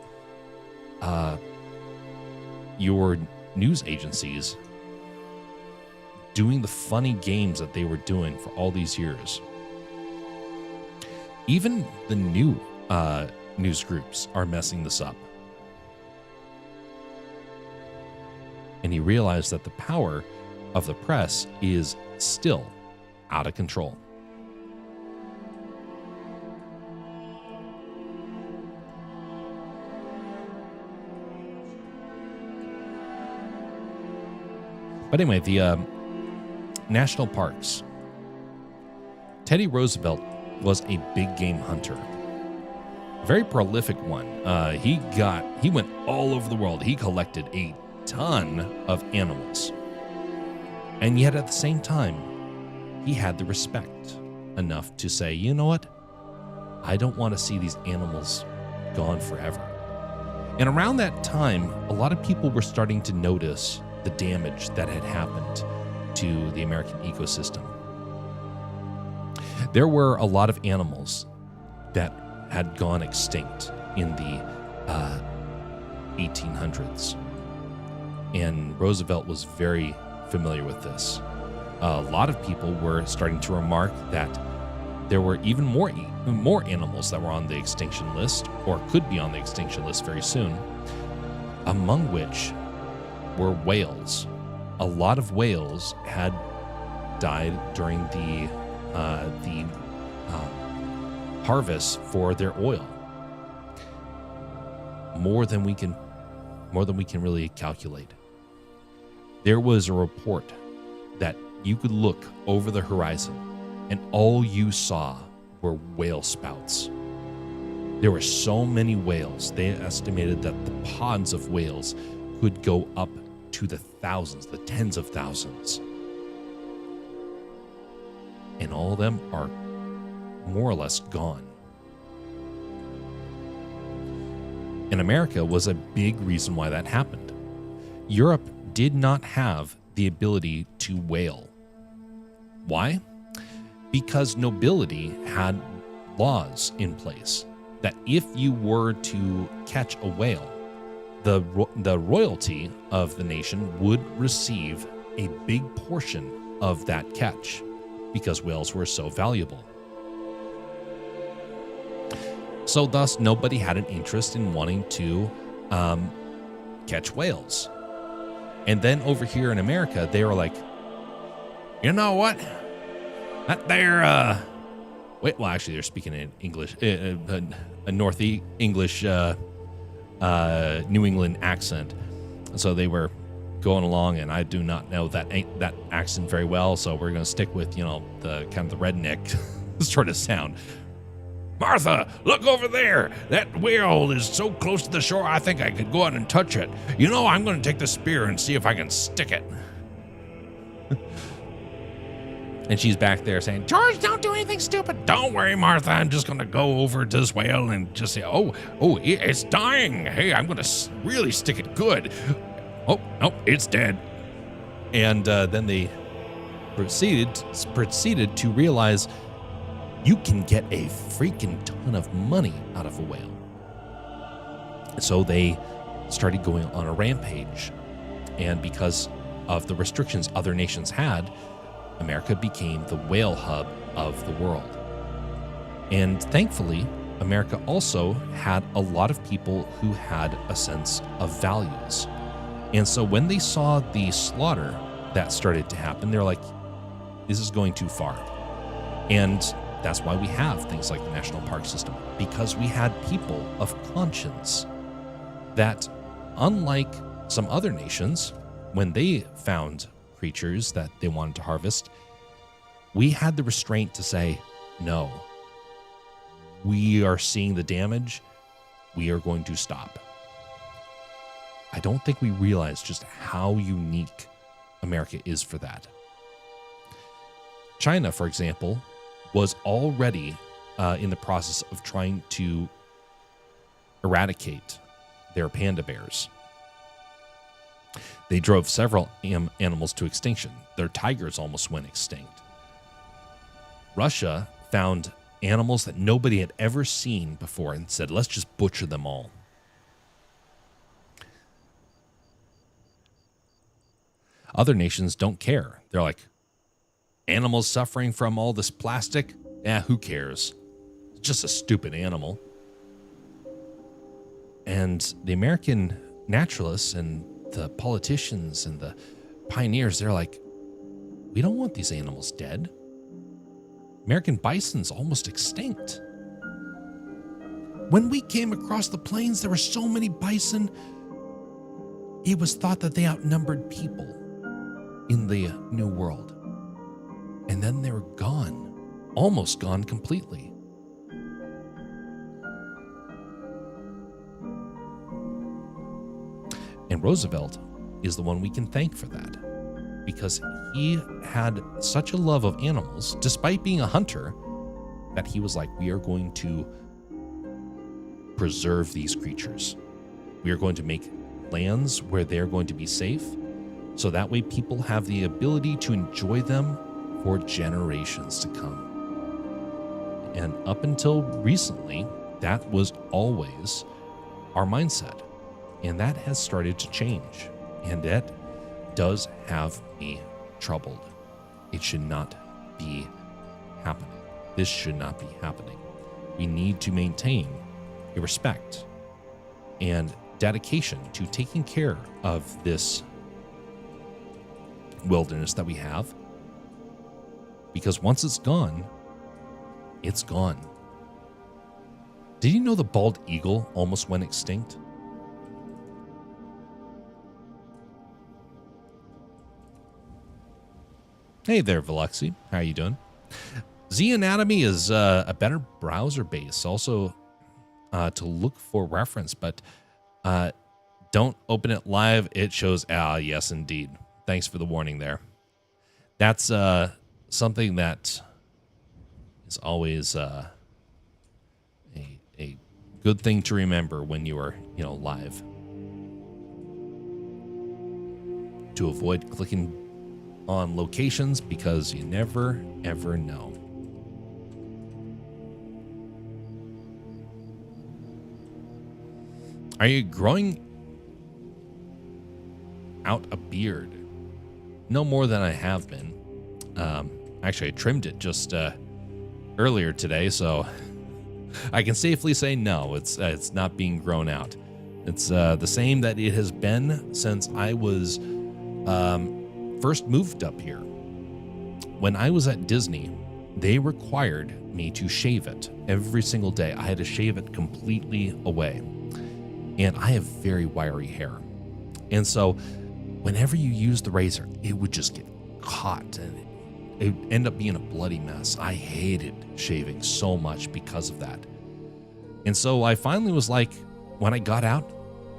your news agencies doing the funny games that they were doing for all these years. Even the new news groups are messing this up. And he realized that the power of the press is still out of control. But anyway, the national parks. Teddy Roosevelt was a big game hunter. Very prolific one. He went all over the world. He collected a ton of animals. And yet at the same time, he had the respect enough to say, you know what? I don't want to see these animals gone forever. And around that time, a lot of people were starting to notice the damage that had happened to the American ecosystem. There were a lot of animals that had gone extinct in the 1800s. And Roosevelt was very familiar with this. A lot of people were starting to remark that there were even more animals that were on the extinction list, or could be on the extinction list very soon, among which were whales. A lot of whales had died during the harvest for their oil. More than we can really calculate. There was a report that you could look over the horizon and all you saw were whale spouts. There were so many whales, they estimated that the pods of whales could go up to the thousands, the tens of thousands. And all of them are more or less gone. And America was a big reason why that happened. Europe did not have the ability to whale. Why? Because nobility had laws in place that if you were to catch a whale, the royalty of the nation would receive a big portion of that catch because whales were so valuable. So thus, nobody had an interest in wanting to catch whales. And then over here in America, they were like, you know what? That there, wait, well, actually, they're speaking in English, a North English, New England accent. So they were going along, and I do not know that accent very well. So we're going to stick with, the kind of the redneck sort of sound. Martha, look over there. That whale is so close to the shore, I think I could go out and touch it. I'm going to take the spear and see if I can stick it. And she's back there saying, George, don't do anything stupid. Don't worry, Martha. I'm just going to go over to this whale and just say, oh, it's dying. Hey, I'm going to really stick it good. Oh, no, it's dead. And then they proceeded to realize you can get a freaking ton of money out of a whale. So they started going on a rampage. And because of the restrictions other nations had, America became the whale hub of the world. And thankfully, America also had a lot of people who had a sense of values. And so when they saw the slaughter that started to happen, they're like, this is going too far. And that's why we have things like the national park system, because we had people of conscience that, unlike some other nations, when they found creatures that they wanted to harvest, we had the restraint to say, no, we are seeing the damage, we are going to stop. I don't think we realize just how unique America is for that. China, for example, was already in the process of trying to eradicate their panda bears. They drove several animals to extinction. Their tigers almost went extinct. Russia found animals that nobody had ever seen before and said, let's just butcher them all. Other nations don't care. They're like, animals suffering from all this plastic? Who cares? It's just a stupid animal. And the American naturalists and the politicians and the pioneers, they're like, we don't want these animals dead. American bison's almost extinct. When we came across the plains, there were so many bison, it was thought that they outnumbered people in the New World. And then they were gone, almost gone completely. And Roosevelt is the one we can thank for that, because he had such a love of animals, despite being a hunter, that he was like, we are going to preserve these creatures. We are going to make lands where they're going to be safe, so that way people have the ability to enjoy them for generations to come. And up until recently, that was always our mindset. And that has started to change. And that does have me troubled. It should not be happening. This should not be happening. We need to maintain a respect and dedication to taking care of this wilderness that we have. Because once it's gone, it's gone. Did you know the bald eagle almost went extinct? Hey there, Veluxy. How are you doing? Z Anatomy is a better browser base, also to look for reference, but don't open it live. It shows, yes, indeed. Thanks for the warning there. That's something that is always a good thing to remember when you are, live. To avoid clicking on locations, because you never, ever know. Are you growing out a beard? No more than I have been. Actually, I trimmed it just earlier today, so I can safely say no, it's not being grown out. It's the same that it has been since I was first moved up here. When I was at Disney, they required me to shave it every single day. I had to shave it completely away. And I have very wiry hair. And so whenever you use the razor, it would just get caught and it would end up being a bloody mess. I hated shaving so much because of that. And so I finally was like, when I got out,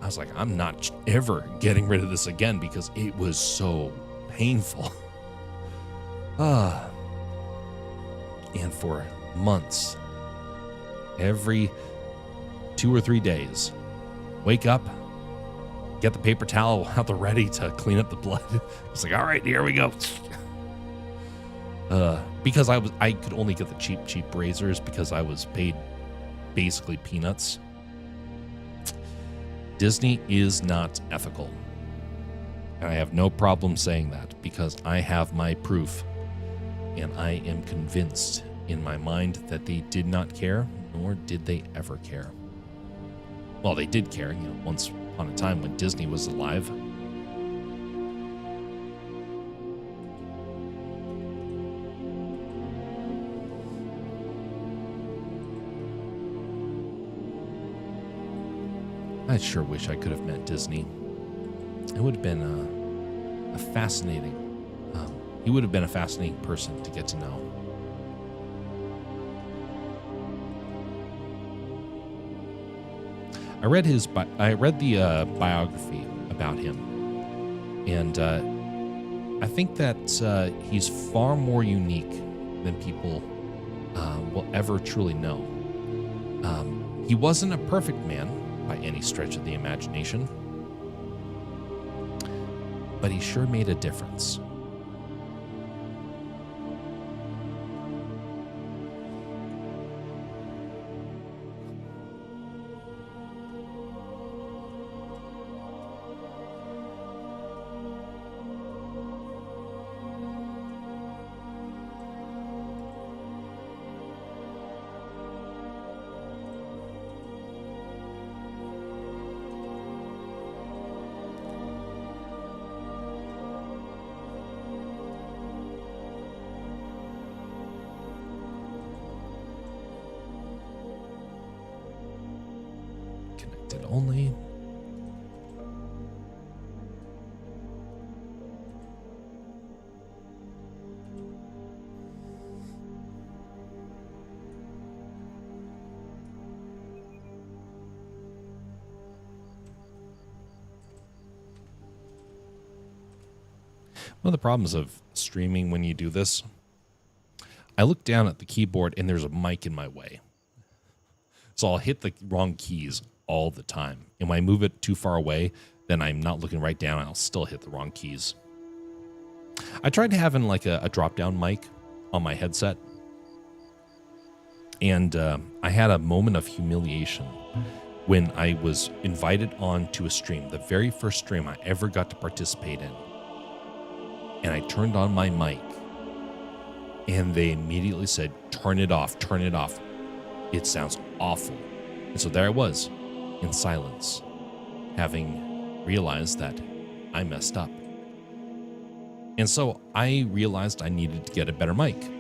I was like, I'm not ever getting rid of this again because it was so painful. And for months, every 2 or 3 days, wake up, get the paper towel out the ready to clean up the blood. It's like, all right, here we go. Because I could only get the cheap razors because I was paid basically peanuts. Disney is not ethical. And I have no problem saying that because I have my proof and I am convinced in my mind that they did not care, nor did they ever care. Well, they did care, once upon a time when Disney was alive. I sure wish I could have met Disney. It would have been a fascinating, he would have been a fascinating person to get to know. I read the biography about him, and I think that he's far more unique than people will ever truly know. He wasn't a perfect man by any stretch of the imagination, but he sure made a difference. Only. One of the problems of streaming when you do this, I look down at the keyboard and there's a mic in my way. So I'll hit the wrong keys all the time. And when I move it too far away, then I'm not looking right down and I'll still hit the wrong keys. I tried having like a drop-down mic on my headset. And I had a moment of humiliation when I was invited on to a stream, the very first stream I ever got to participate in. And I turned on my mic, and they immediately said, turn it off, turn it off. It sounds awful. And so there I was, in silence, having realized that I messed up. And so I realized I needed to get a better mic.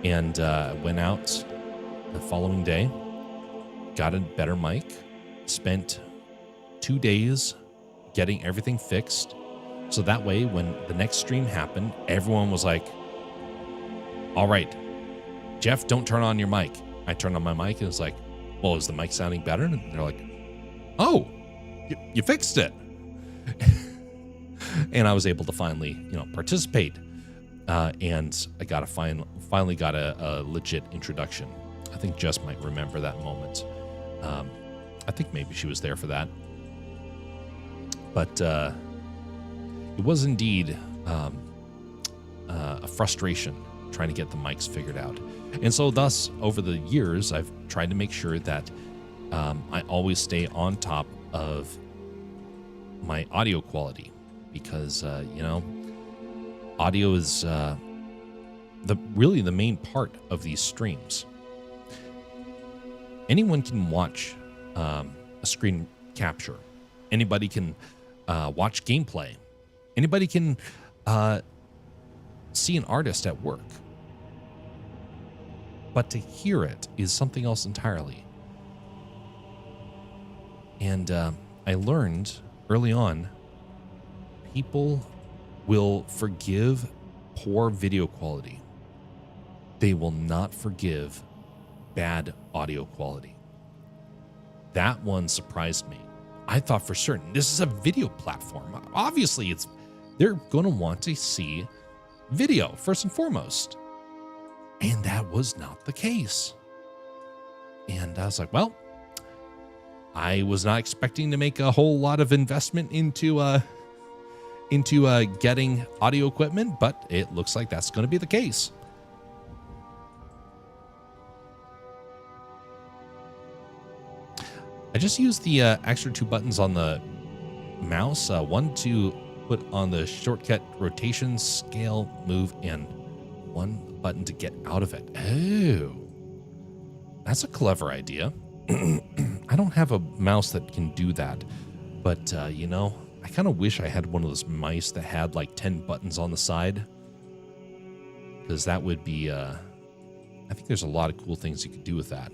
And went out the following day, got a better mic, spent 2 days getting everything fixed. So that way, when the next stream happened, everyone was like, all right, Jeff, don't turn on your mic. I turned on my mic and it's like, well, is the mic sounding better? And they're like, oh, you fixed it. And I was able to finally, participate. And I got finally got a legit introduction. I think Jess might remember that moment. I think maybe she was there for that. But it was indeed a frustration trying to get the mics figured out. And so thus, over the years, I've tried to make sure that I always stay on top of my audio quality because, audio is really the main part of these streams. Anyone can watch a screen capture. Anybody can watch gameplay. Anybody can see an artist at work. But to hear it is something else entirely. And I learned early on, people will forgive poor video quality. They will not forgive bad audio quality. That one surprised me. I thought for certain this is a video platform. Obviously, they're going to want to see video first and foremost. And that was not the case. And I was like, well, I was not expecting to make a whole lot of investment into getting audio equipment, but it looks like that's going to be the case. I just used the extra 2 buttons on the mouse, one to put on the shortcut rotation, scale, move, and one button to get out of it. Oh, that's a clever idea. I don't have a mouse that can do that, but I kind of wish I had one of those mice that had like 10 buttons on the side, because that would be, I think there's a lot of cool things you could do with that.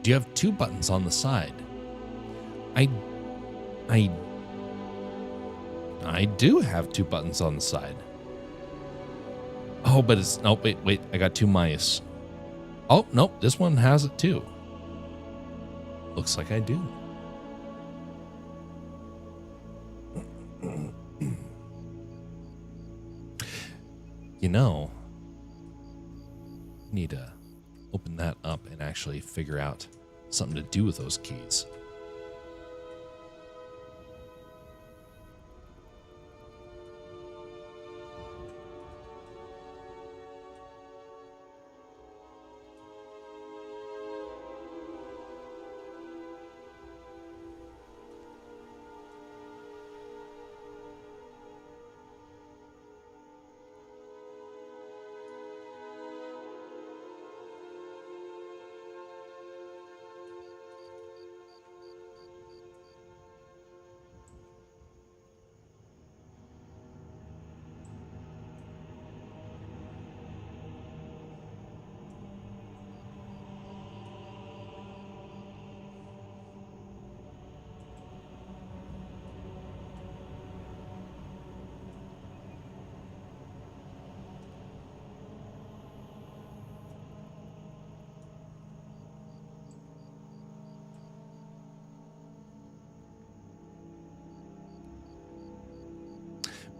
Do you have 2 buttons on the side? I do have 2 buttons on the side. Oh, but it's, no, wait, I got 2 mice. Oh, nope, this one has it too. Looks like I do. Need to open that up and actually figure out something to do with those keys.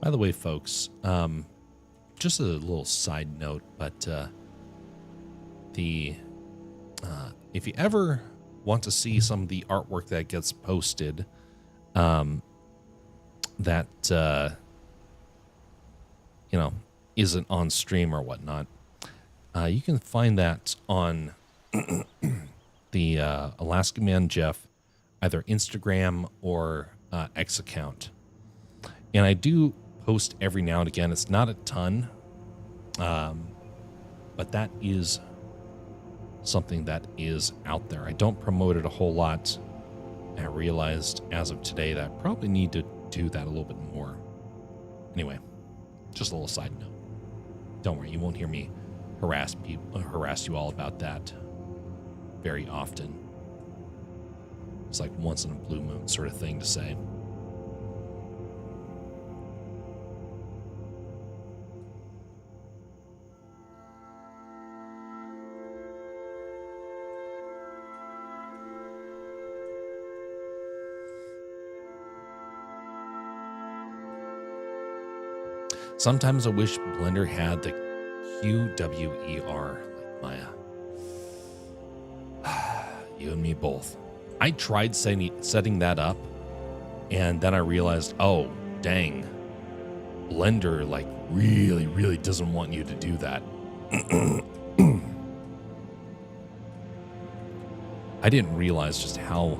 By the way, folks, just a little side note, but if you ever want to see some of the artwork that gets posted, that isn't on stream or whatnot, you can find that on the Alaska Man Jeff, either Instagram or X account. And I do post every now and again. It's not a ton, but that is something that is out there. I don't promote it a whole lot. I realized as of today that I probably need to do that a little bit more. Anyway, just a little side note. Don't worry, you won't hear me harass you all about that very often. It's like once in a blue moon sort of thing to say. Sometimes I wish Blender had the QWER like Maya. You and me both. I tried setting that up, and then I realized, oh, dang. Blender, like, really, really doesn't want you to do that. I didn't realize just how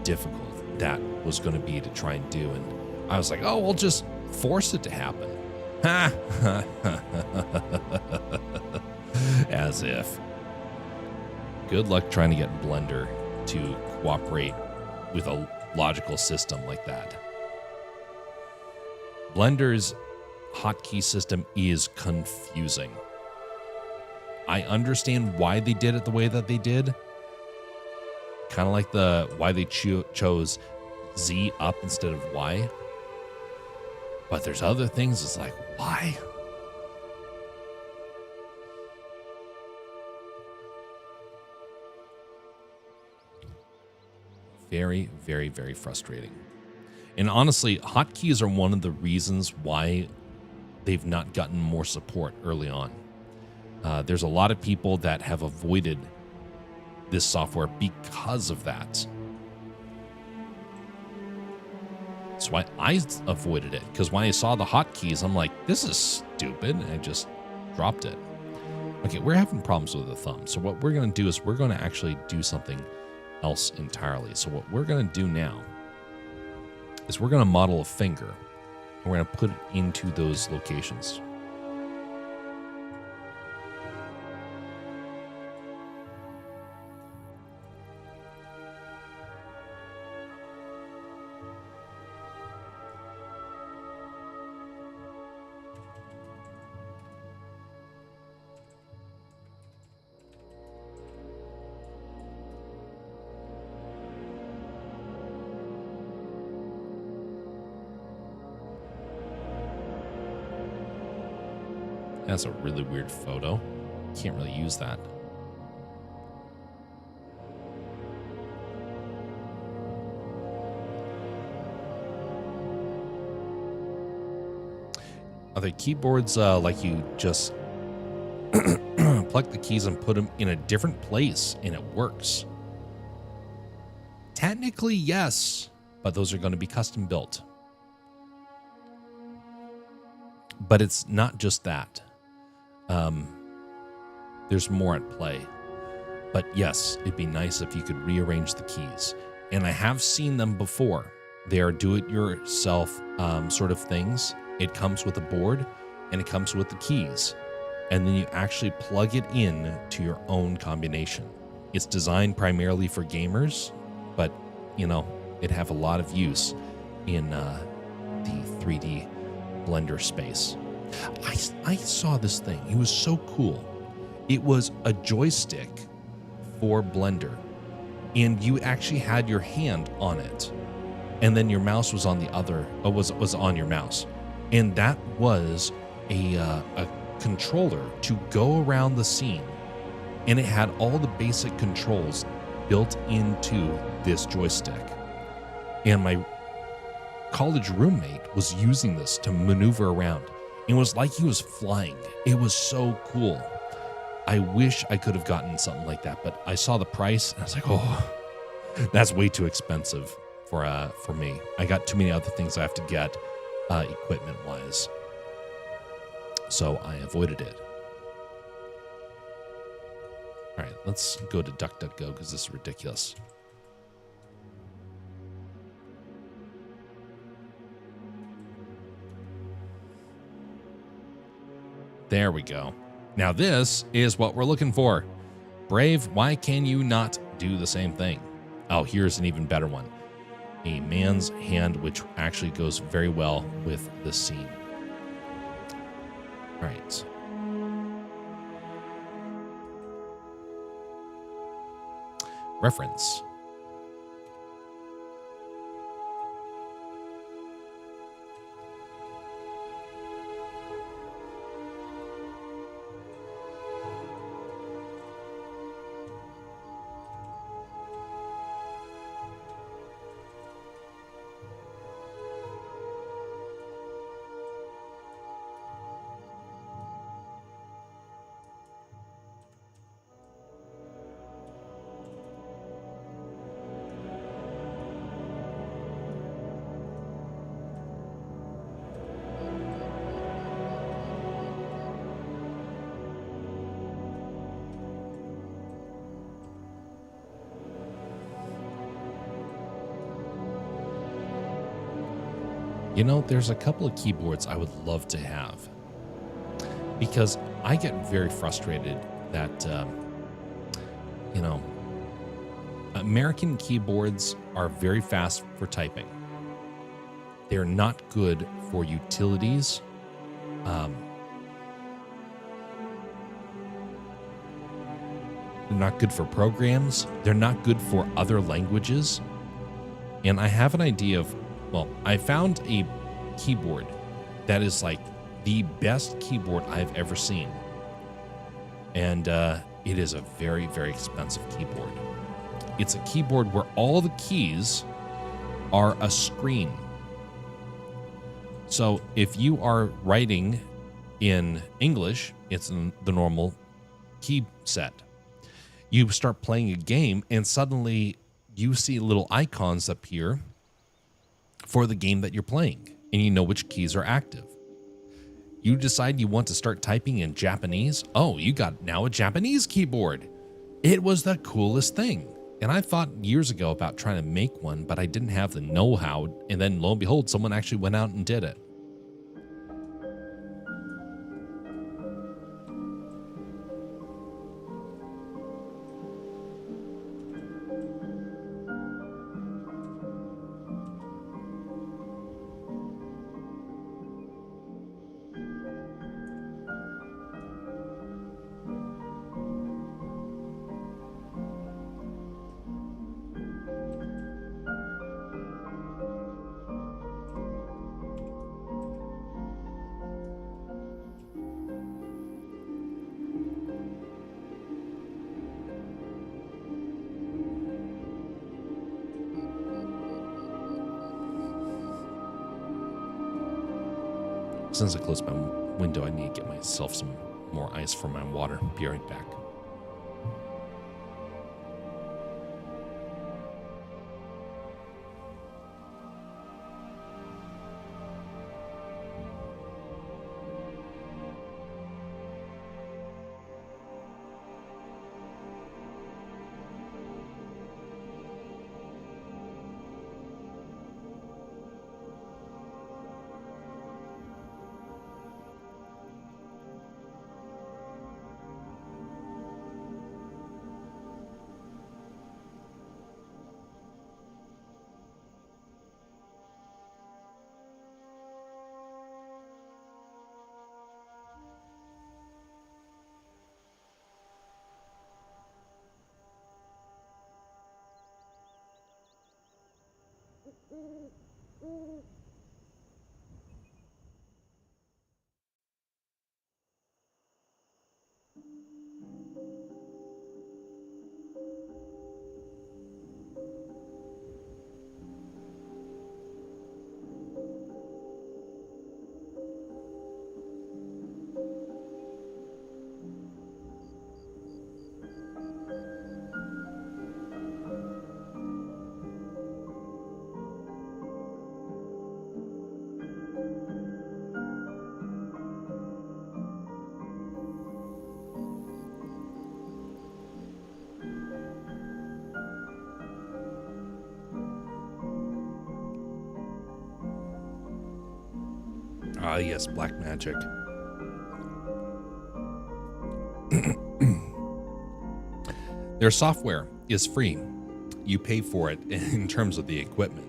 difficult that was going to be to try and do, and I was like, oh, we'll just force it to happen. As if. Good luck trying to get Blender to cooperate with a logical system like that. Blender's hotkey system is confusing. I understand why they did it the way that they did. Kind of like why they chose Z up instead of Y. But there's other things, it's like, why? Very, very, very frustrating. And honestly, hotkeys are one of the reasons why they've not gotten more support early on. There's a lot of people that have avoided this software because of that. That's why I avoided it, because when I saw the hotkeys, I'm like, this is stupid, and I just dropped it. Okay, we're having problems with the thumb, so what we're going to do is we're going to actually do something else entirely. So what we're going to do now is we're going to model a finger, and we're going to put it into those locations. That's a really weird photo. Can't really use that. Are the keyboards like you just plug the keys and put them in a different place and it works? Technically, yes, but those are going to be custom built. But it's not just that. There's more at play. But yes, it'd be nice if you could rearrange the keys. And I have seen them before. They are do-it-yourself sort of things. It comes with a board and it comes with the keys. And then you actually plug it in to your own combination. It's designed primarily for gamers, but, you know, it have a lot of use in the 3D Blender space. I saw this thing. It was so cool. It was a joystick for Blender, and you actually had your hand on it, and then your mouse was on the other. Was on your mouse, and that was a controller to go around the scene, and it had all the basic controls built into this joystick. And college roommate was using this to maneuver around. It was like he was flying. It was so cool. I wish I could have gotten something like that, but I saw the price and I was like, oh, that's way too expensive for me. I got too many other things I have to get equipment wise. So I avoided it. All right, let's go to DuckDuckGo because this is ridiculous. There we go. Now this is what we're looking for. Brave, why can you not do the same thing? Oh, here's an even better one. A man's hand, which actually goes very well with this scene. All right. Reference. You know, there's a couple of keyboards I would love to have because I get very frustrated that, you know, American keyboards are very fast for typing. They're not good for utilities. They're not good for programs. They're not good for other languages. And I have an idea of, well, I found a keyboard that is like the best keyboard I've ever seen. And it is a very, very expensive keyboard. It's a keyboard where all the keys are a screen. So if you are writing in English, it's in the normal key set. You start playing a game and suddenly you see little icons appear for the game that you're playing, and you know which keys are active. You decide you want to start typing in Japanese. Oh, you got now a Japanese keyboard. It was the coolest thing. And I thought years ago about trying to make one, but I didn't have the know-how. And then lo and behold, someone actually went out and did it. Since I closed my window, I need to get myself some more ice for my water. Be right back. Ah, yes, black magic. Their software is free. You pay for it in terms of the equipment.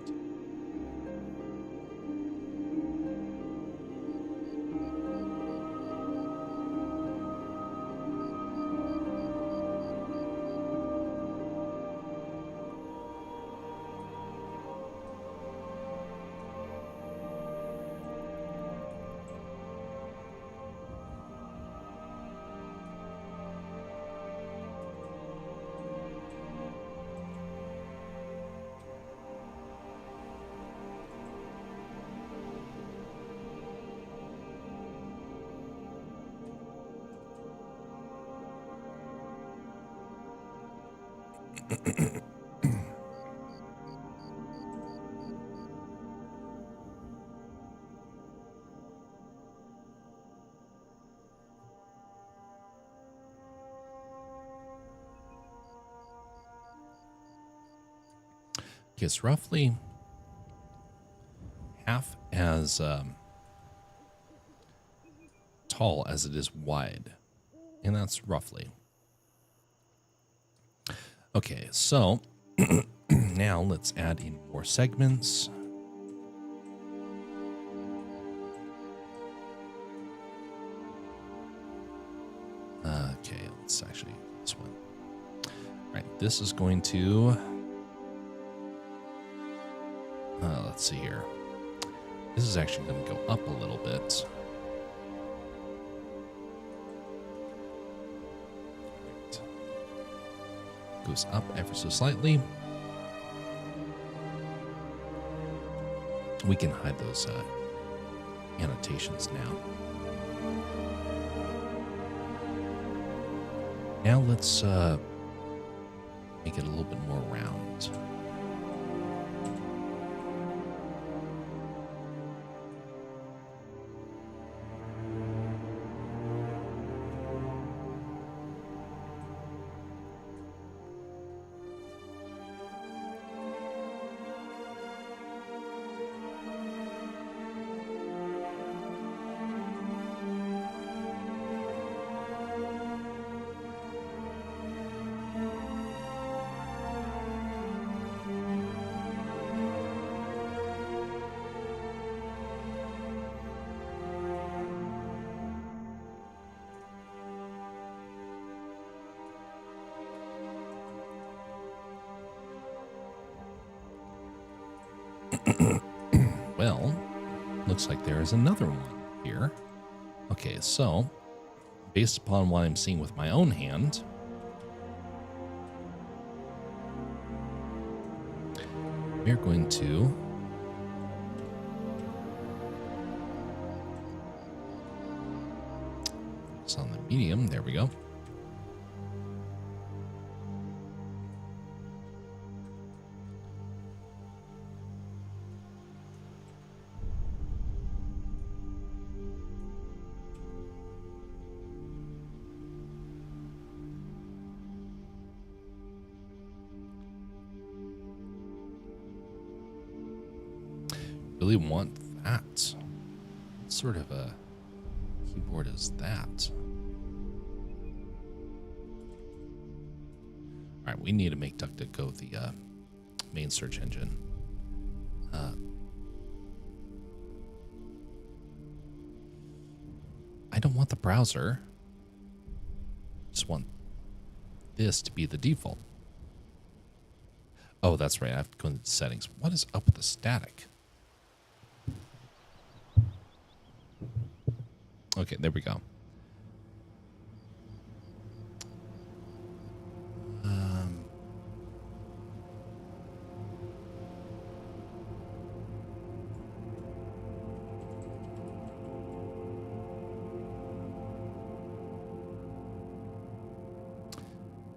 It's roughly half as tall as it is wide. And that's roughly. Okay, so now let's add in more segments. Okay, let's actually do this one. All right, this is going to... let's see here. This is actually going to go up a little bit. Right. Goes up ever so slightly. We can hide those annotations now. Now let's make it a little bit more round. Well, looks like there is another one here. Okay, so based upon what I'm seeing with my own hand, we're going to focus on the medium. There we go. Really want that. What sort of a keyboard is that? All right, we need to make DuckDuckGo the main search engine. I don't want the browser. Just want this to be the default. Oh, that's right. I have to go into the settings. What is up with the static? Okay, there we go.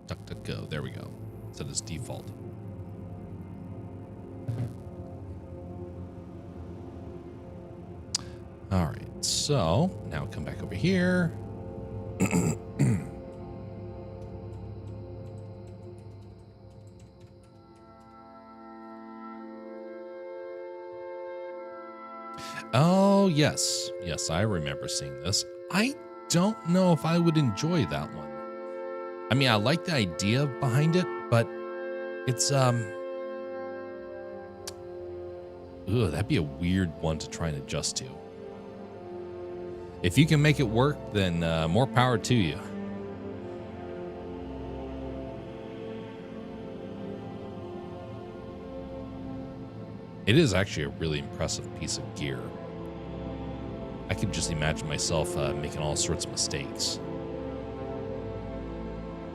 DuckDuckGo. There we go. Set as default. All right. So now come back over here. Oh, Oh, yes. Yes, I remember seeing this. I don't know if I would enjoy that one. I mean, I like the idea behind it, but it's, that'd be a weird one to try and adjust to. If you can make it work, then more power to you. It is actually a really impressive piece of gear. I could just imagine myself making all sorts of mistakes.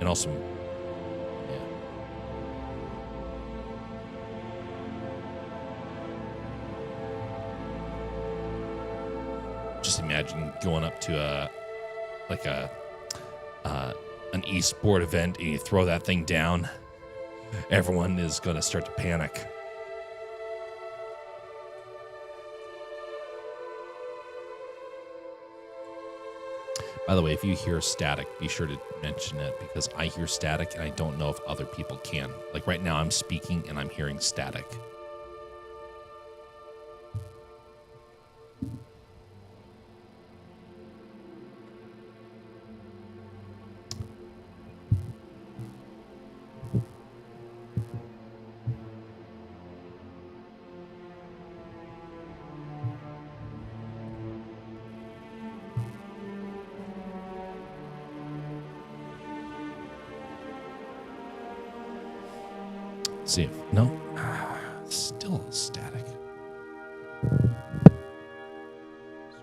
And also, yeah. Just imagine going up to an e-sport event and you throw that thing down. Everyone is going to start to panic. By the way, if you hear static, be sure to mention it because I hear static and I don't know if other people can. Like right now I'm speaking and I'm hearing static. See if, no, still static. Let's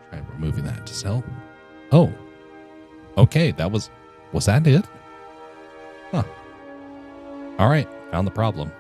try removing that. Does help? Oh, okay. Was that it? Huh. All right. Found the problem.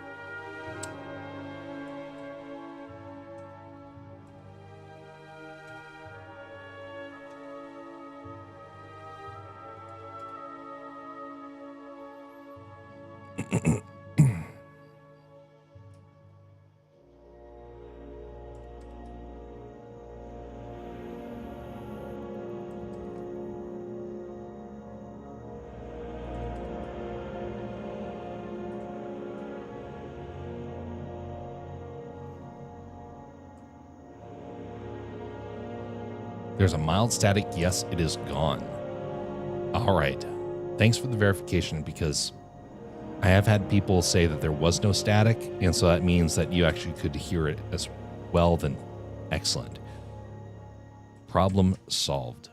There's a mild static. Yes, it is gone. All right. Thanks for the verification because I have had people say that there was no static. And so that means that you actually could hear it as well. Then excellent. Problem solved.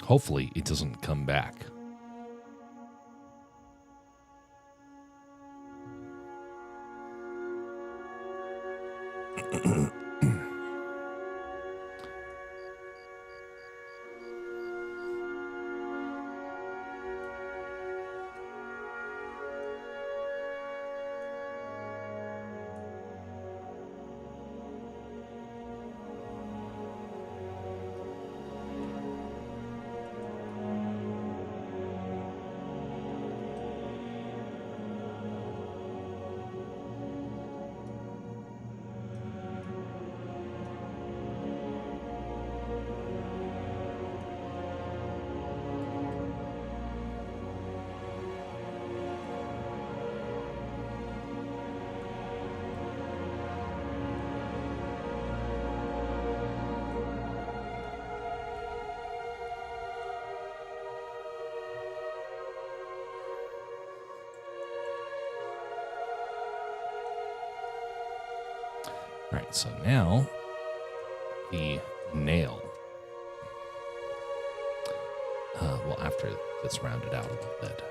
Hopefully it doesn't come back. All right, so now the nail. Well, after it gets rounded out a little bit.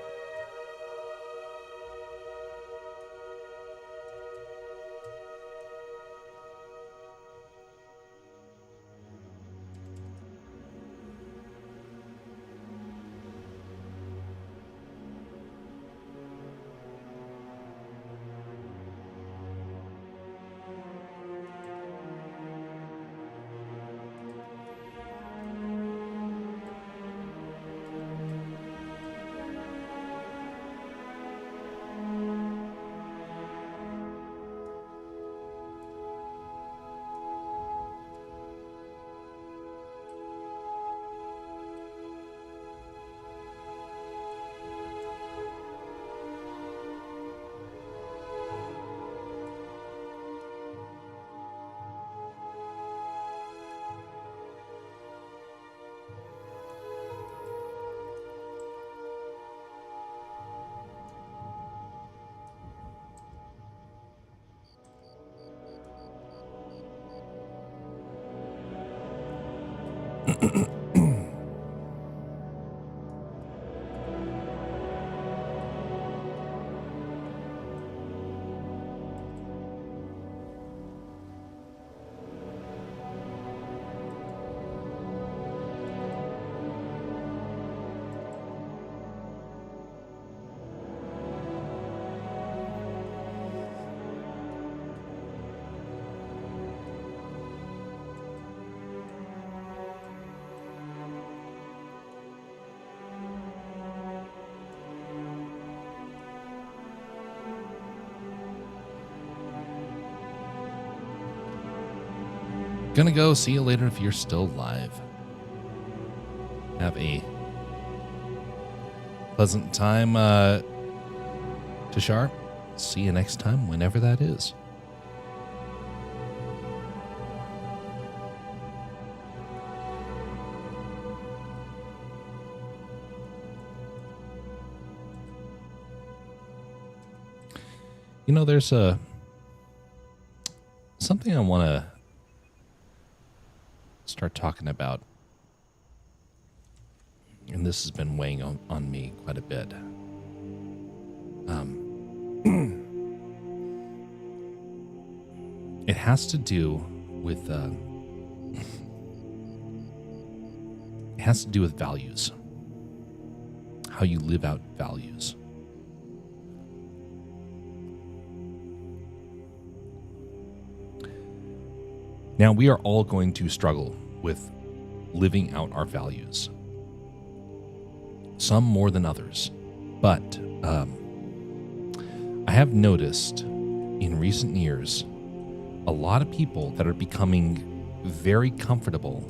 Gonna go. See you later if you're still live. Have a pleasant time, Tashar. See you next time, whenever that is. You know, there's something I want to start talking about, and this has been weighing on me quite a bit. It has to do with values, how you live out values. Now, we are all going to struggle with living out our values, some more than others. But I have noticed in recent years a lot of people that are becoming very comfortable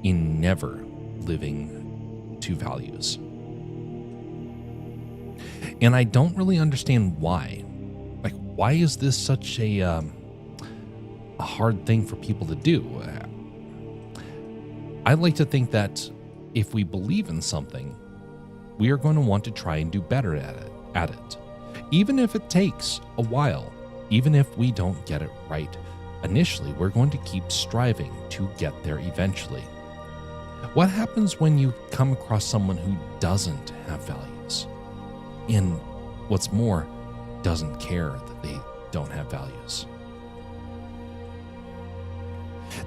in never living to values. And I don't really understand why. Like, why is this such a hard thing for people to do? I like to think that if we believe in something, we are going to want to try and do better at it. Even if it takes a while, even if we don't get it right initially, we're going to keep striving to get there eventually. What happens when you come across someone who doesn't have values? And what's more, doesn't care that they don't have values?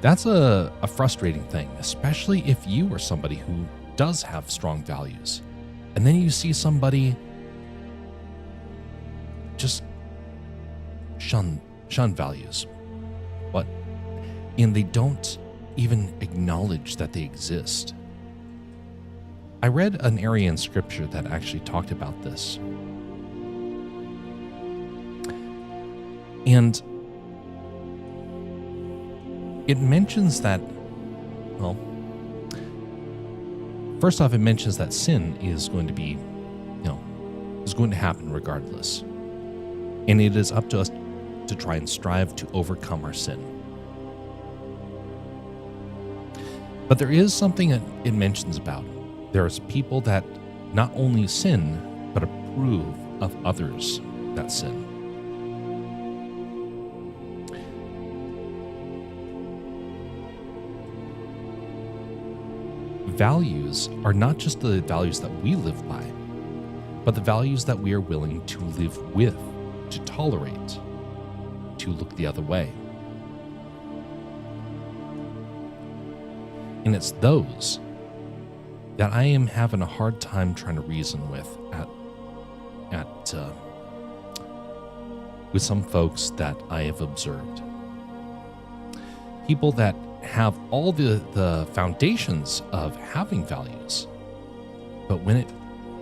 That's a frustrating thing, especially if you are somebody who does have strong values. And then you see somebody just shun values. What? And they don't even acknowledge that they exist. I read an area in scripture that actually talked about this. And it mentions that, well, first off, it mentions that sin is going to be, is going to happen regardless. And it is up to us to try and strive to overcome our sin. But there is something that it mentions about. There's people that not only sin, but approve of others that sin. Values are not just the values that we live by, but the values that we are willing to live with, to tolerate, to look the other way. And it's those that I am having a hard time trying to reason with with some folks that I have observed. People that have all the foundations of having values, but when it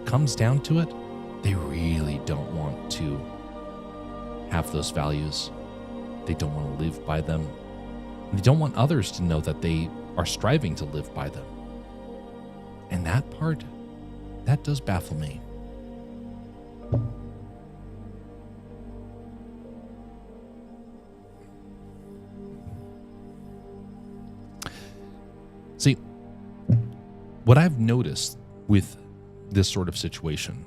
comes down to it, they really don't want to have those values. They don't want to live by them. They don't want others to know that they are striving to live by them. And that part, that does baffle me. See, what I've noticed with this sort of situation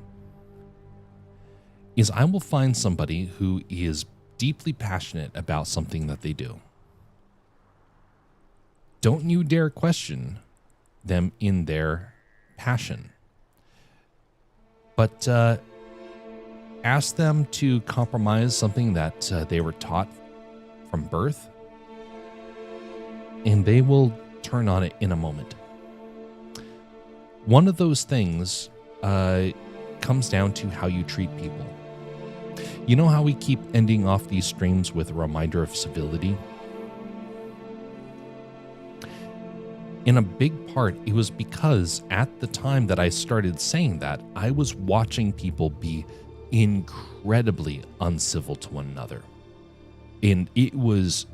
is I will find somebody who is deeply passionate about something that they do. Don't you dare question them in their passion. But ask them to compromise something that they were taught from birth, and they will turn on it in a moment. One of those things comes down to how you treat people. You know how we keep ending off these streams with a reminder of civility? In a big part, it was because at the time that I started saying that, I was watching people be incredibly uncivil to one another. And it was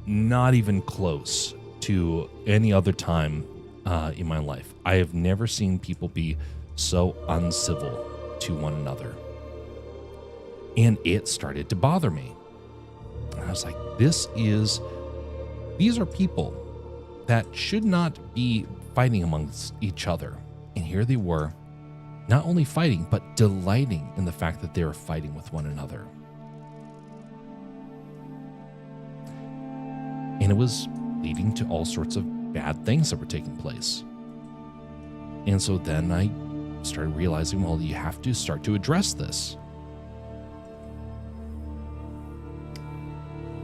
not even close to any other time in my life. I have never seen people be so uncivil to one another. And it started to bother me. And I was like, these are people that should not be fighting amongst each other. And here they were, not only fighting, but delighting in the fact that they were fighting with one another. And it was leading to all sorts of bad things that were taking place. And so then I started realizing, well, you have to start to address this.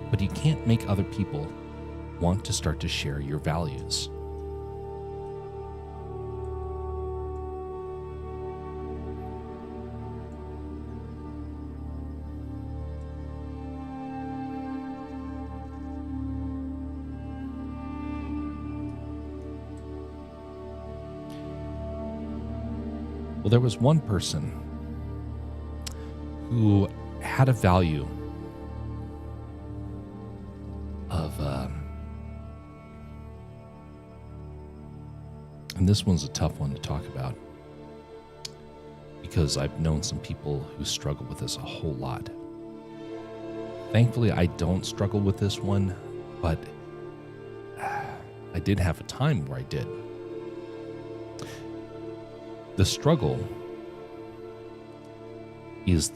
But you can't make other people want to start to share your values. Well, there was one person who had a value of, and this one's a tough one to talk about because I've known some people who struggle with this a whole lot. Thankfully, I don't struggle with this one, but I did have a time where I did. The struggle is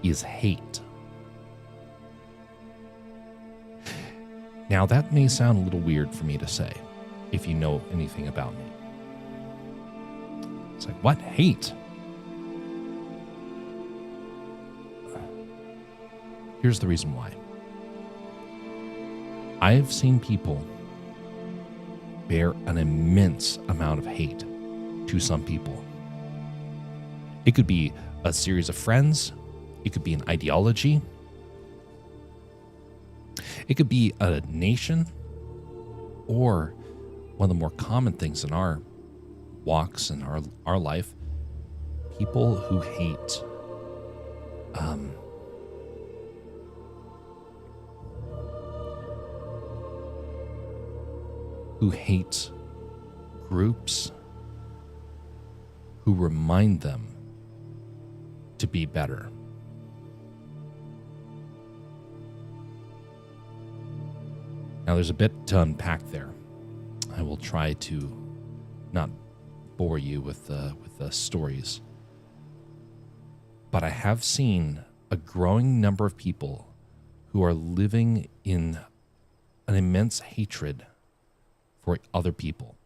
is hate. Now, that may sound a little weird for me to say, if you know anything about me. It's like, what? Hate? Here's the reason why. I've seen people bear an immense amount of hate to some people. It could be a series of friends. It could be an ideology. It could be a nation, or one of the more common things in our walks and our life, people who hate groups who remind them to be better. Now, there's a bit to unpack there. I will try to not bore you with the stories. But I have seen a growing number of people who are living in an immense hatred for other people.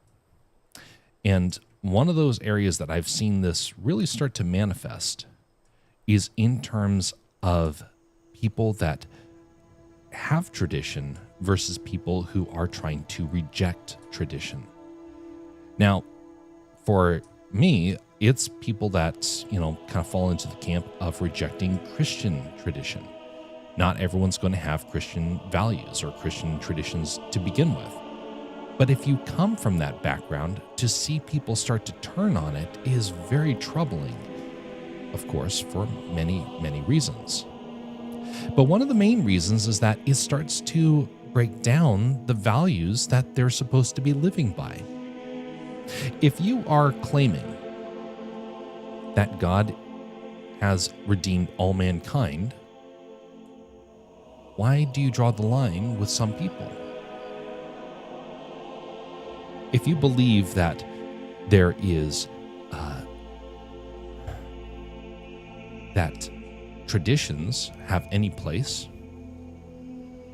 And one of those areas that I've seen this really start to manifest is in terms of people that have tradition versus people who are trying to reject tradition. Now, for me, it's people that, kind of fall into the camp of rejecting Christian tradition. Not everyone's going to have Christian values or Christian traditions to begin with. But if you come from that background, to see people start to turn on it is very troubling, of course, for many, many reasons. But one of the main reasons is that it starts to break down the values that they're supposed to be living by. If you are claiming that God has redeemed all mankind, why do you draw the line with some people? If you believe that there is that traditions have any place,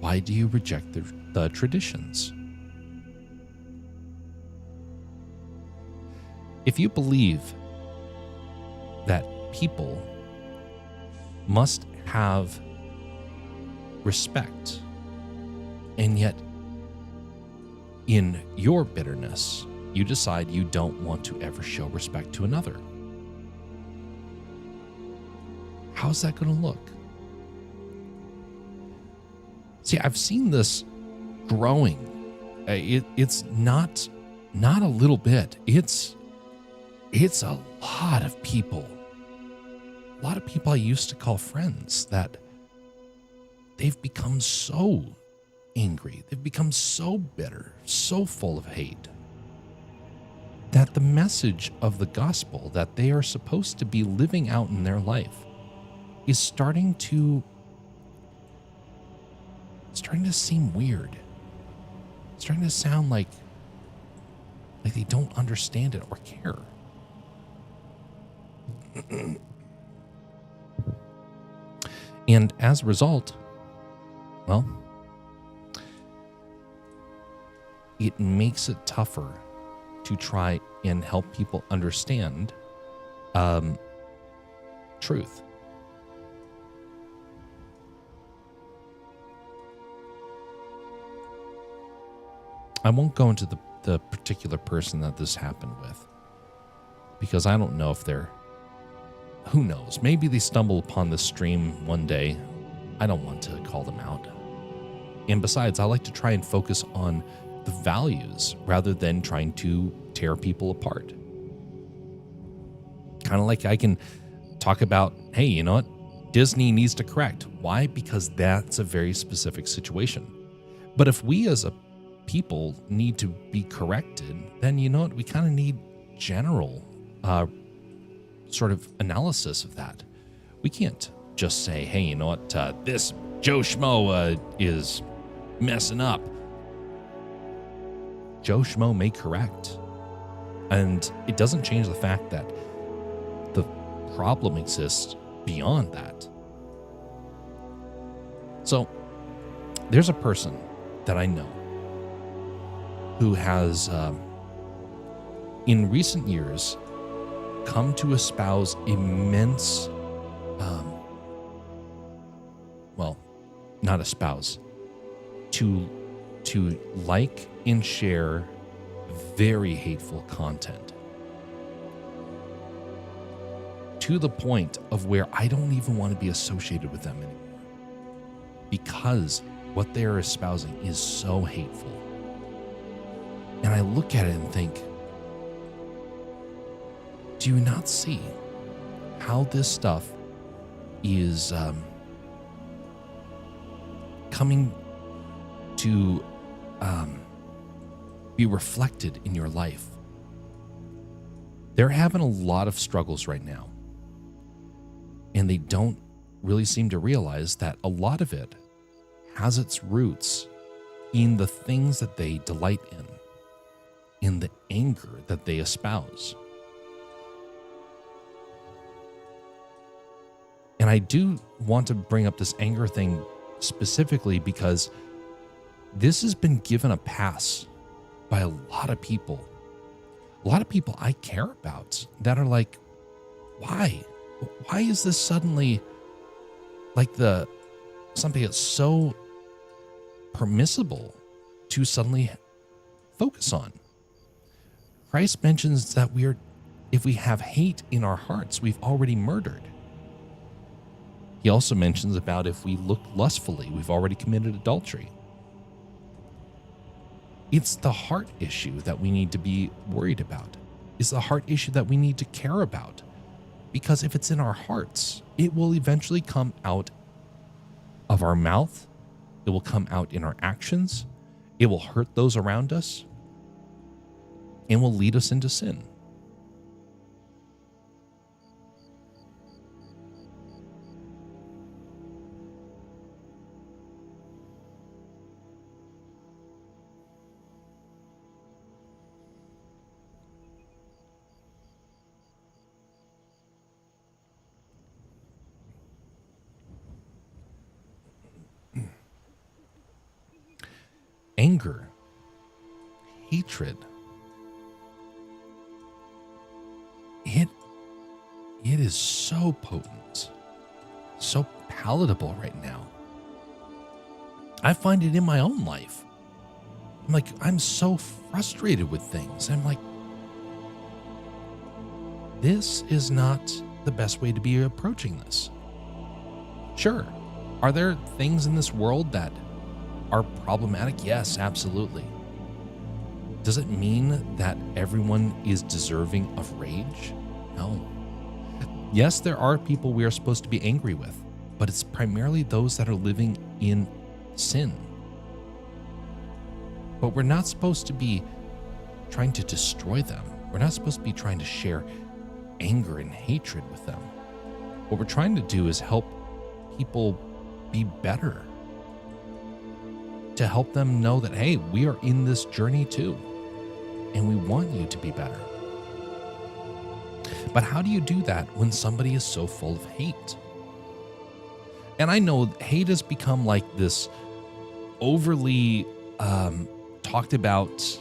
Why do you reject the traditions? If you believe that people must have respect, and yet in your bitterness, you decide you don't want to ever show respect to another, how's that going to look? See, I've seen this growing. It's not a little bit. It's a lot of people. A lot of people I used to call friends that they've become so angry. They've become so bitter, so full of hate, that the message of the gospel that they are supposed to be living out in their life is starting to seem weird. It's starting to sound like they don't understand it or care. And as a result, well, it makes it tougher to try and help people understand truth. I won't go into the particular person that this happened with, because I don't know if they're, who knows, maybe they stumble upon this stream one day. I don't want to call them out. And besides, I like to try and focus on the values rather than trying to tear people apart. Kind of like I can talk about, hey, you know what? Disney needs to correct. Why? Because that's a very specific situation. But if we as a people need to be corrected, then you know what? We kind of need general sort of analysis of that. We can't just say, hey, you know what? This Joe Schmo is messing up. Joe Schmo may correct. And it doesn't change the fact that the problem exists beyond that. So there's a person that I know who has, in recent years, come to espouse immense, well, not espouse, to like and share very hateful content, to the point of where I don't even want to be associated with them anymore, because what they are espousing is so hateful. And I look at it and think, do you not see how this stuff is coming to be reflected in your life? They're having a lot of struggles right now, and they don't really seem to realize that a lot of it has its roots in the things that they delight in the anger that they espouse. And I do want to bring up this anger thing specifically because this has been given a pass by a lot of people. A lot of people I care about that are like, why? Why is this suddenly like something that's so permissible to suddenly focus on? Christ mentions that if we have hate in our hearts, we've already murdered. He also mentions about if we look lustfully, we've already committed adultery. It's the heart issue that we need to be worried about. It's the heart issue that we need to care about. Because if it's in our hearts, it will eventually come out of our mouth. It will come out in our actions. It will hurt those around us and will lead us into sin. anger, hatred. It is so potent, so palatable right now. I find it in my own life. I'm so frustrated with things. I'm like, this is not the best way to be approaching this. Sure. Are there things in this world that are problematic? Yes, absolutely. Does it mean that everyone is deserving of rage? No. Yes, there are people we are supposed to be angry with, but it's primarily those that are living in sin. But we're not supposed to be trying to destroy them. We're not supposed to be trying to share anger and hatred with them. What we're trying to do is help people be better. To help them know that, hey, we are in this journey too, and we want you to be better. But how do you do that when somebody is so full of hate? And I know hate has become like this overly talked about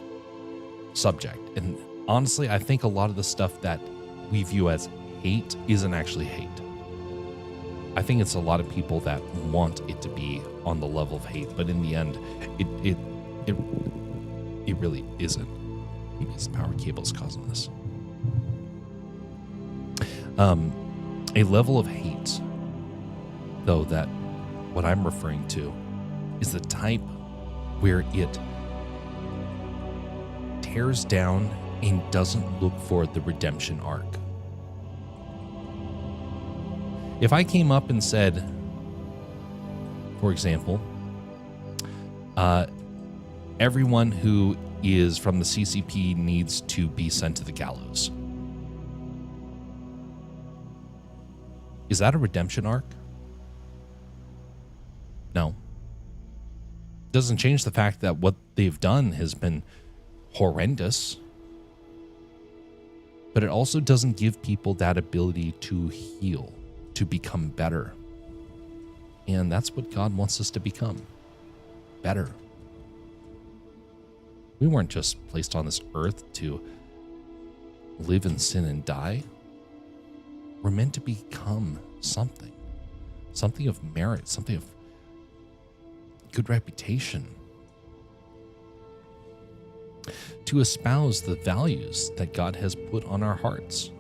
subject. And honestly, I think a lot of the stuff that we view as hate isn't actually hate. I think it's a lot of people that want it to be on the level of hate, but in the end, it really isn't. Maybe it's the power cables causing this. A level of hate, though, that what I'm referring to is the type where it tears down and doesn't look for the redemption arc. If I came up and said, for example, everyone who is from the CCP needs to be sent to the gallows. Is that a redemption arc? No. Doesn't change the fact that what they've done has been horrendous. But it also doesn't give people that ability to heal, to become better. And that's what God wants us to become. Better. We weren't just placed on this earth to live in sin and die. We're meant to become something of merit, something of good reputation, to espouse the values that God has put on our hearts.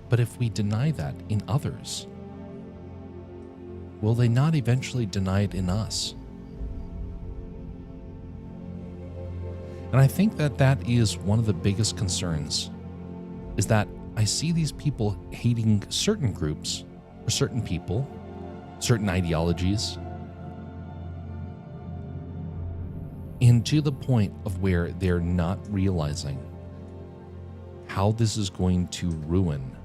But if we deny that in others, will they not eventually deny it in us? And I think that that is one of the biggest concerns, is that I see these people hating certain groups or certain people, certain ideologies, and to the point of where they're not realizing how this is going to ruin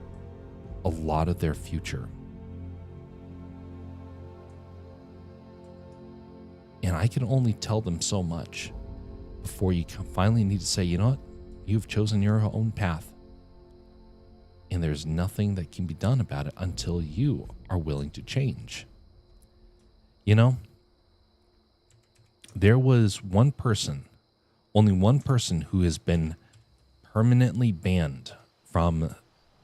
a lot of their future. And I can only tell them so much before you finally need to say, you know what? You've chosen your own path. And there's nothing that can be done about it until you are willing to change. You know, there was one person, only one person who has been permanently banned from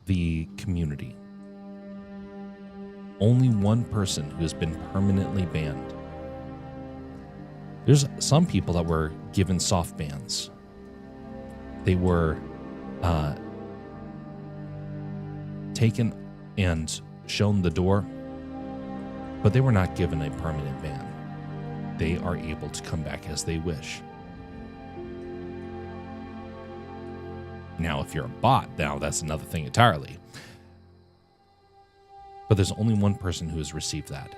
the community. Only one person who has been permanently banned. There's some people that were given soft bans. They were taken and shown the door, but they were not given a permanent ban. They are able to come back as they wish. Now, if you're a bot, now that's another thing entirely. But there's only one person who has received that.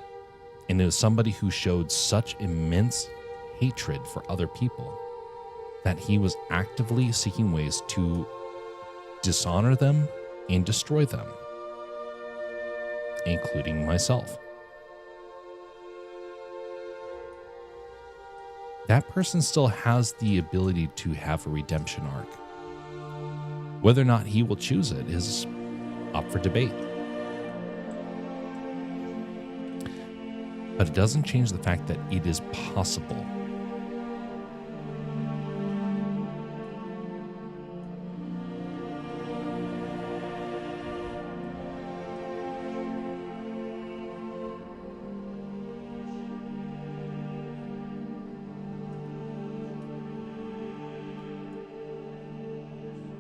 And it was somebody who showed such immense hatred for other people that he was actively seeking ways to dishonor them and destroy them, including myself. That person still has the ability to have a redemption arc. Whether or not he will choose it is up for debate. but it doesn't change the fact that it is possible.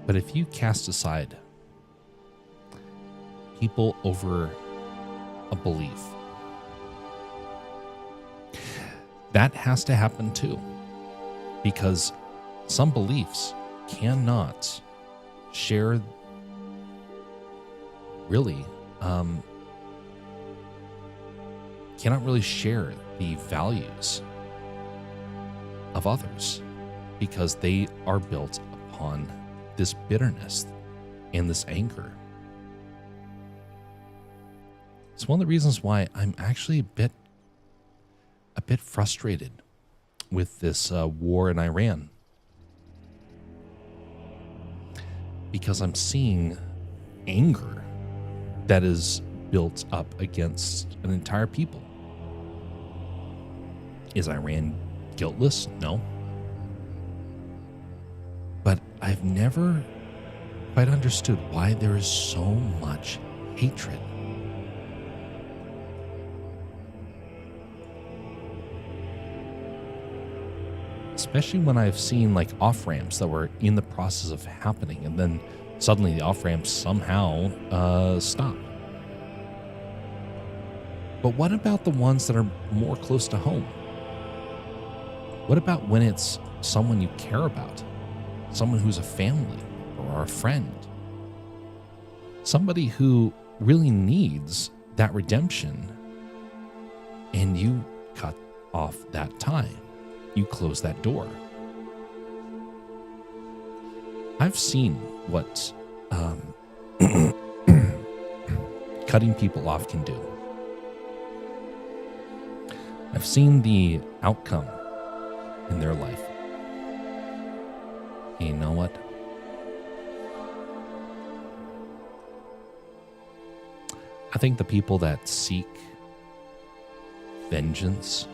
But if you cast aside people over a belief, that has to happen too, because some beliefs cannot share really, cannot really share the values of others because they are built upon this bitterness and this anger. It's one of the reasons why I'm actually a bit frustrated with this war in Iran, because I'm seeing anger that is built up against an entire people. Is Iran guiltless? No. But I've never quite understood why there is so much hatred. Especially when I've seen like off-ramps that were in the process of happening, and then suddenly the off-ramps somehow stop. But what about the ones that are more close to home? What about when it's someone you care about? Someone who's a family or a friend? Somebody who really needs that redemption, and you cut off that tie. You close that door. I've seen what cutting people off can do. I've seen the outcome in their life. And you know what? I think the people that seek vengeance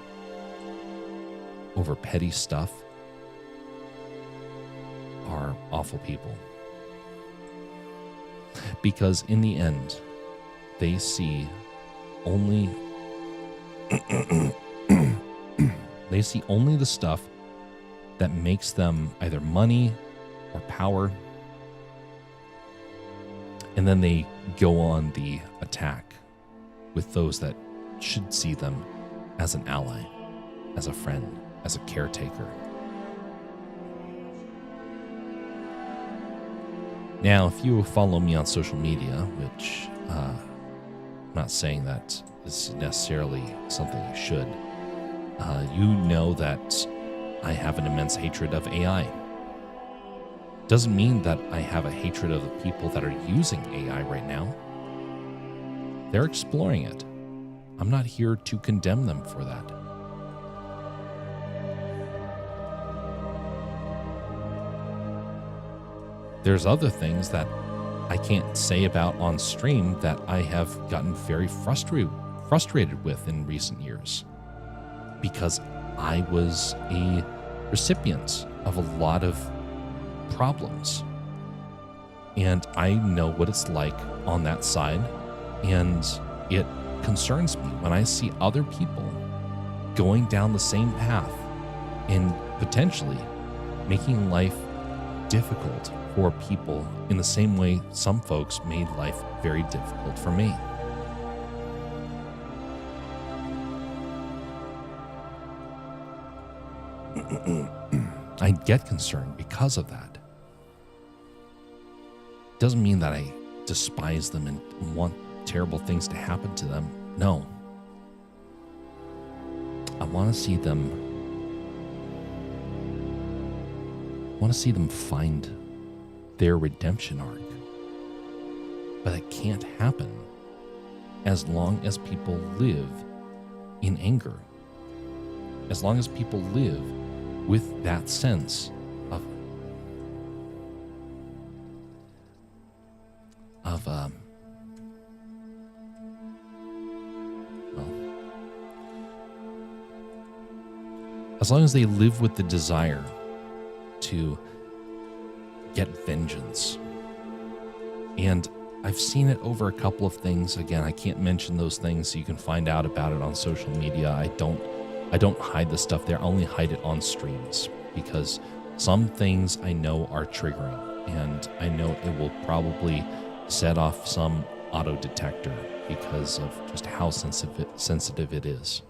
over petty stuff are awful people. Because in the end, they see only the stuff that makes them either money or power. And then they go on the attack with those that should see them as an ally, as a friend, as a caretaker. Now, if you follow me on social media, which I'm not saying that is necessarily something you should, you know that I have an immense hatred of AI. Doesn't mean that I have a hatred of the people that are using AI right now. They're exploring it. I'm not here to condemn them for that. There's other things that I can't say about on stream that I have gotten very frustrated with in recent years, because I was a recipient of a lot of problems, and I know what it's like on that side, and it concerns me when I see other people going down the same path and potentially making life difficult for people in the same way some folks made life very difficult for me. I get concerned because of that. Doesn't mean that I despise them and want terrible things to happen to them. No. I want to see them find their redemption arc. But it can't happen as long as people live in anger. As long as people live with that sense as long as they live with the desire to get vengeance. And I've seen it over a couple of things. Again, I can't mention those things, so you can find out about it on social media. I don't hide the stuff there. I only hide it on streams because some things I know are triggering, and I know it will probably set off some auto detector because of just how sensitive it is.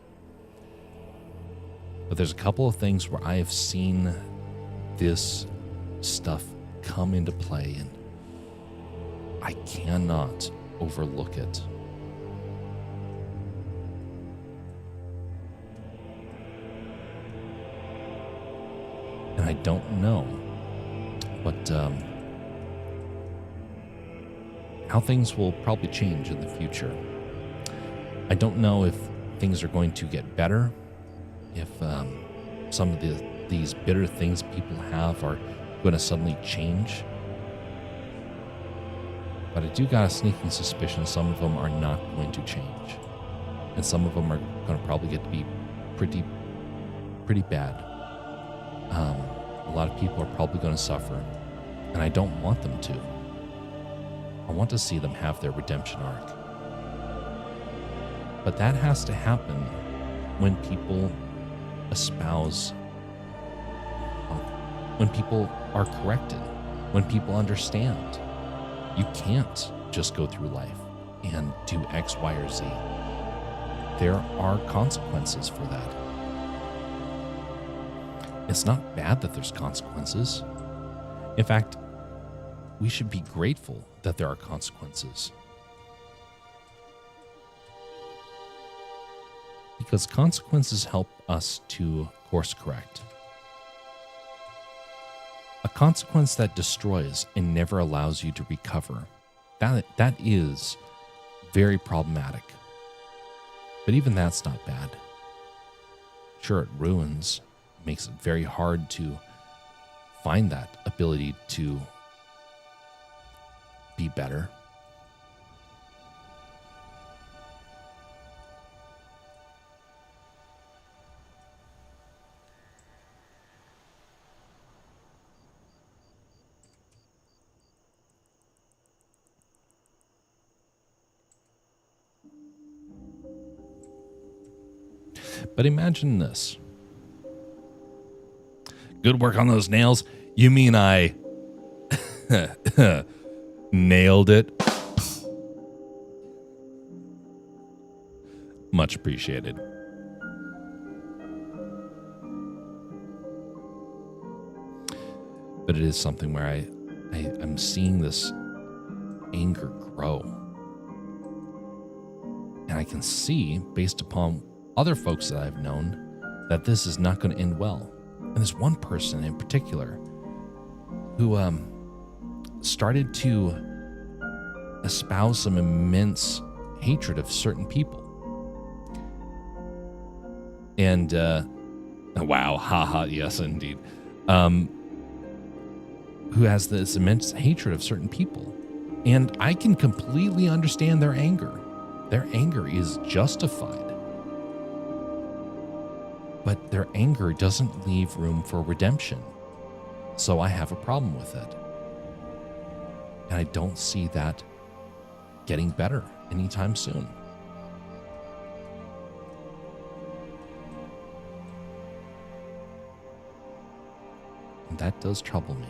But there's a couple of things where I have seen this stuff come into play, and I cannot overlook it. And I don't know what how things will probably change in the future. I don't know if things are going to get better, if some of these bitter things people have are going to suddenly change. But I do got a sneaking suspicion some of them are not going to change. And some of them are going to probably get to be pretty bad. A lot of people are probably going to suffer, and I don't want them to. I want to see them have their redemption arc. But that has to happen when people espouse, when people are corrected, when people understand. You can't just go through life and do X, Y, or Z. There are consequences for that. It's not bad that there's consequences. In fact, we should be grateful that there are consequences. Because consequences help us to course correct. A consequence that destroys and never allows you to recover, that is very problematic. But even that's not bad. Sure, it ruins, makes it very hard to find that ability to be better. But imagine this. Good work on those nails. You mean I nailed it? Much appreciated. But it is something where I'm seeing this anger grow. And I can see, based upon other folks that I've known, that this is not going to end well. And there's one person in particular who started to espouse some immense hatred of certain people. And, wow, haha, yes, indeed. Who has this immense hatred of certain people. And I can completely understand their anger. Their anger is justified. But their anger doesn't leave room for redemption. So I have a problem with it. And I don't see that getting better anytime soon. And that does trouble me.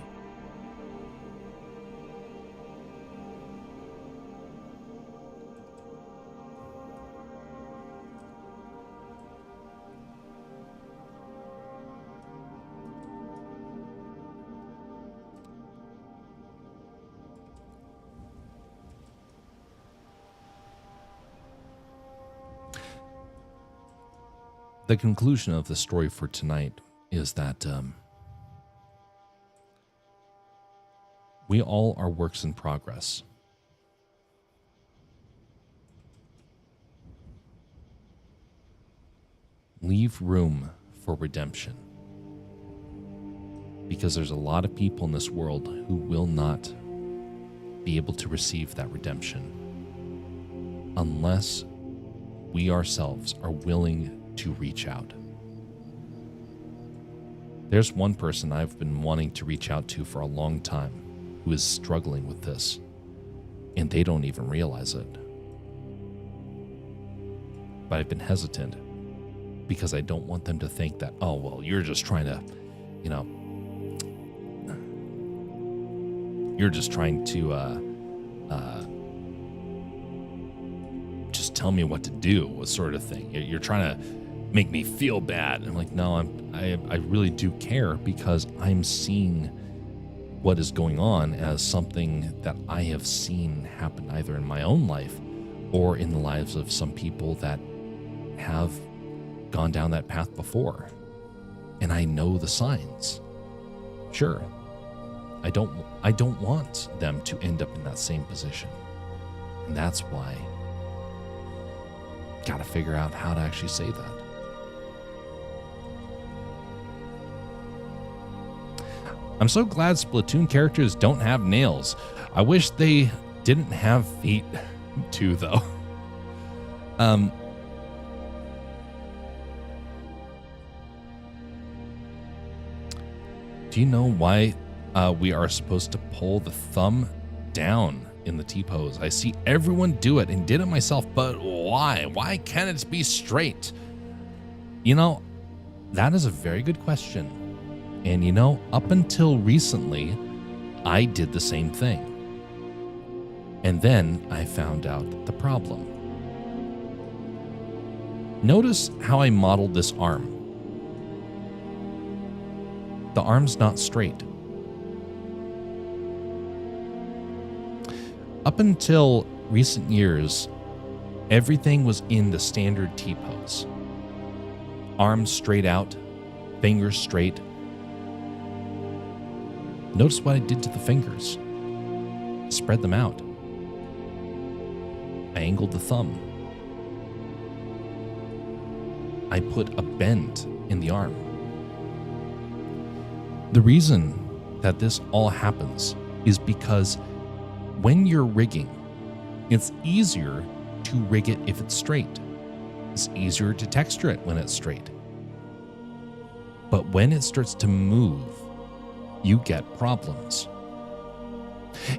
The conclusion of the story for tonight is that we all are works in progress. Leave room for redemption. Because there's a lot of people in this world who will not be able to receive that redemption unless we ourselves are willing to reach out. There's one person I've been wanting to reach out to for a long time who is struggling with this, and they don't even realize it. But I've been hesitant because I don't want them to think that, oh, well, you're just trying to, you're just trying to just tell me what to do, sort of thing. You're trying to make me feel bad. And I'm like, no, I really do care, because I'm seeing what is going on as something that I have seen happen either in my own life or in the lives of some people that have gone down that path before. And I know the signs. Sure, I don't want them to end up in that same position. And that's why I gotta figure out how to actually say that. I'm so glad Splatoon characters don't have nails. I wish they didn't have feet too, though. Do you know why we are supposed to pull the thumb down in the T-pose? I see everyone do it and did it myself, but why? Why can't it be straight? That is a very good question. And up until recently, I did the same thing. And then I found out the problem. Notice how I modeled this arm. The arm's not straight. Up until recent years, everything was in the standard T-pose. Arms straight out, fingers straight. Notice what I did to the fingers. Spread them out. I angled the thumb. I put a bend in the arm. The reason that this all happens is because when you're rigging, it's easier to rig it if it's straight. It's easier to texture it when it's straight. But when it starts to move, you get problems.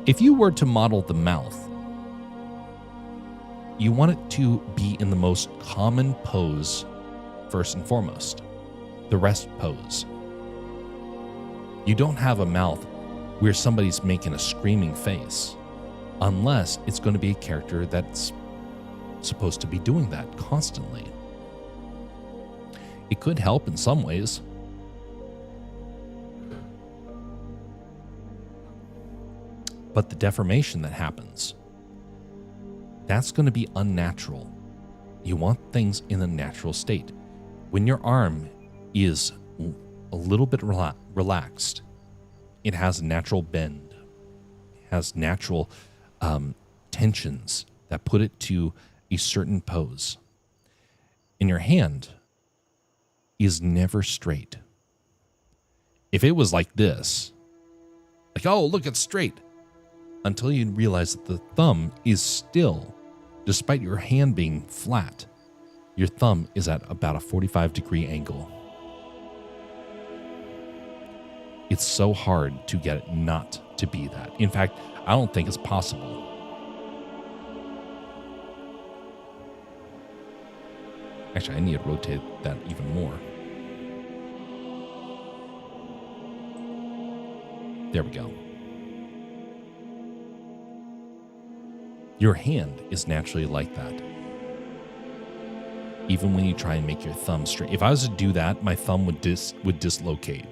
If you were to model the mouth, you want it to be in the most common pose first and foremost, the rest pose. You don't have a mouth where somebody's making a screaming face, unless it's going to be a character that's supposed to be doing that constantly. It could help in some ways. But the deformation that happens, that's going to be unnatural. You want things in a natural state. When your arm is a little bit relaxed, it has a natural bend, it has natural tensions that put it to a certain pose. And your hand is never straight. If it was like this, like, oh, look, it's straight, until you realize that the thumb is still, despite your hand being flat, your thumb is at about a 45-degree angle. It's so hard to get it not to be that. In fact, I don't think it's possible. Actually, I need to rotate that even more. There we go. Your hand is naturally like that. Even when you try and make your thumb straight. If I was to do that, my thumb would dislocate.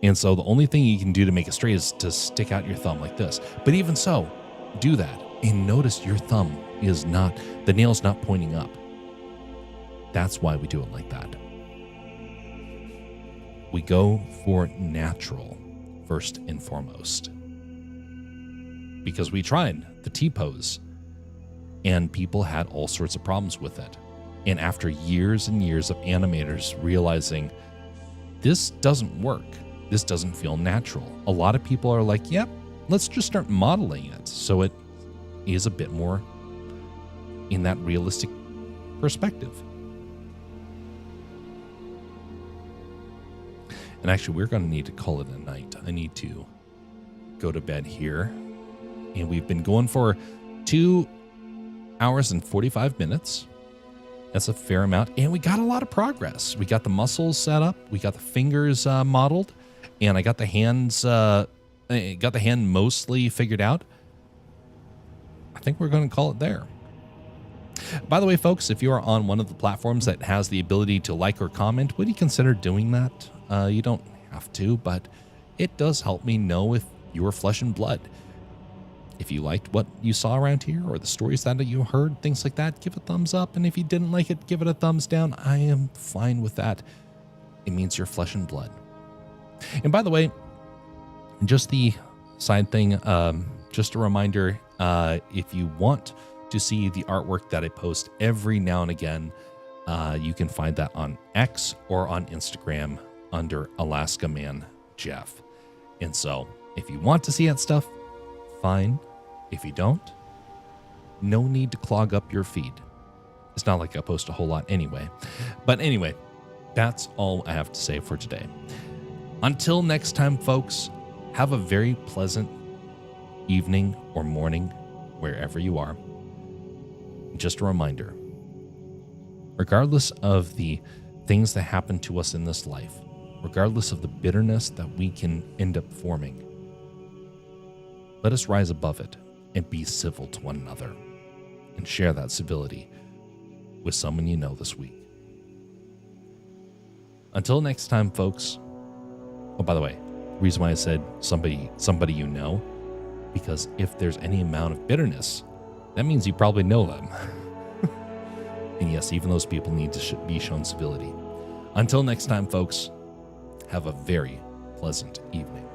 And so the only thing you can do to make it straight is to stick out your thumb like this. But even so, do that. And notice your thumb is not, the nail's not pointing up. That's why we do it like that. We go for natural first and foremost. Because we tried the T-pose and people had all sorts of problems with it. And after years and years of animators realizing this doesn't work, this doesn't feel natural, a lot of people are like, yep, let's just start modeling it so it is a bit more in that realistic perspective. And actually, we're going to need to call it a night. I need to go to bed here. And we've been going for 2 hours and 45 minutes. That's a fair amount. And we got a lot of progress. We got the muscles set up. We got the fingers modeled. And I got the hands, hand mostly figured out. I think we're going to call it there. By the way, folks, if you are on one of the platforms that has the ability to like or comment, would you consider doing that? You don't have to, but it does help me know if you're flesh and blood. If you liked what you saw around here or the stories that you heard, things like that, give a thumbs up. And if you didn't like it, give it a thumbs down. I am fine with that. It means you're flesh and blood. And by the way, just the side thing, just a reminder, if you want to see the artwork that I post every now and again, you can find that on X or on Instagram under Alaska Man Jeff. And so if you want to see that stuff, fine. If you don't, no need to clog up your feed. It's not like I post a whole lot anyway. But anyway, that's all I have to say for today. Until next time, folks, have a very pleasant evening or morning wherever you are. Just a reminder, regardless of the things that happen to us in this life, regardless of the bitterness that we can end up forming, let us rise above it and be civil to one another and share that civility with someone you know this week. Until next time, folks. Oh, by the way, the reason why I said somebody you know, because if there's any amount of bitterness, that means you probably know them. And yes, even those people need to be shown civility. Until next time, folks, have a very pleasant evening.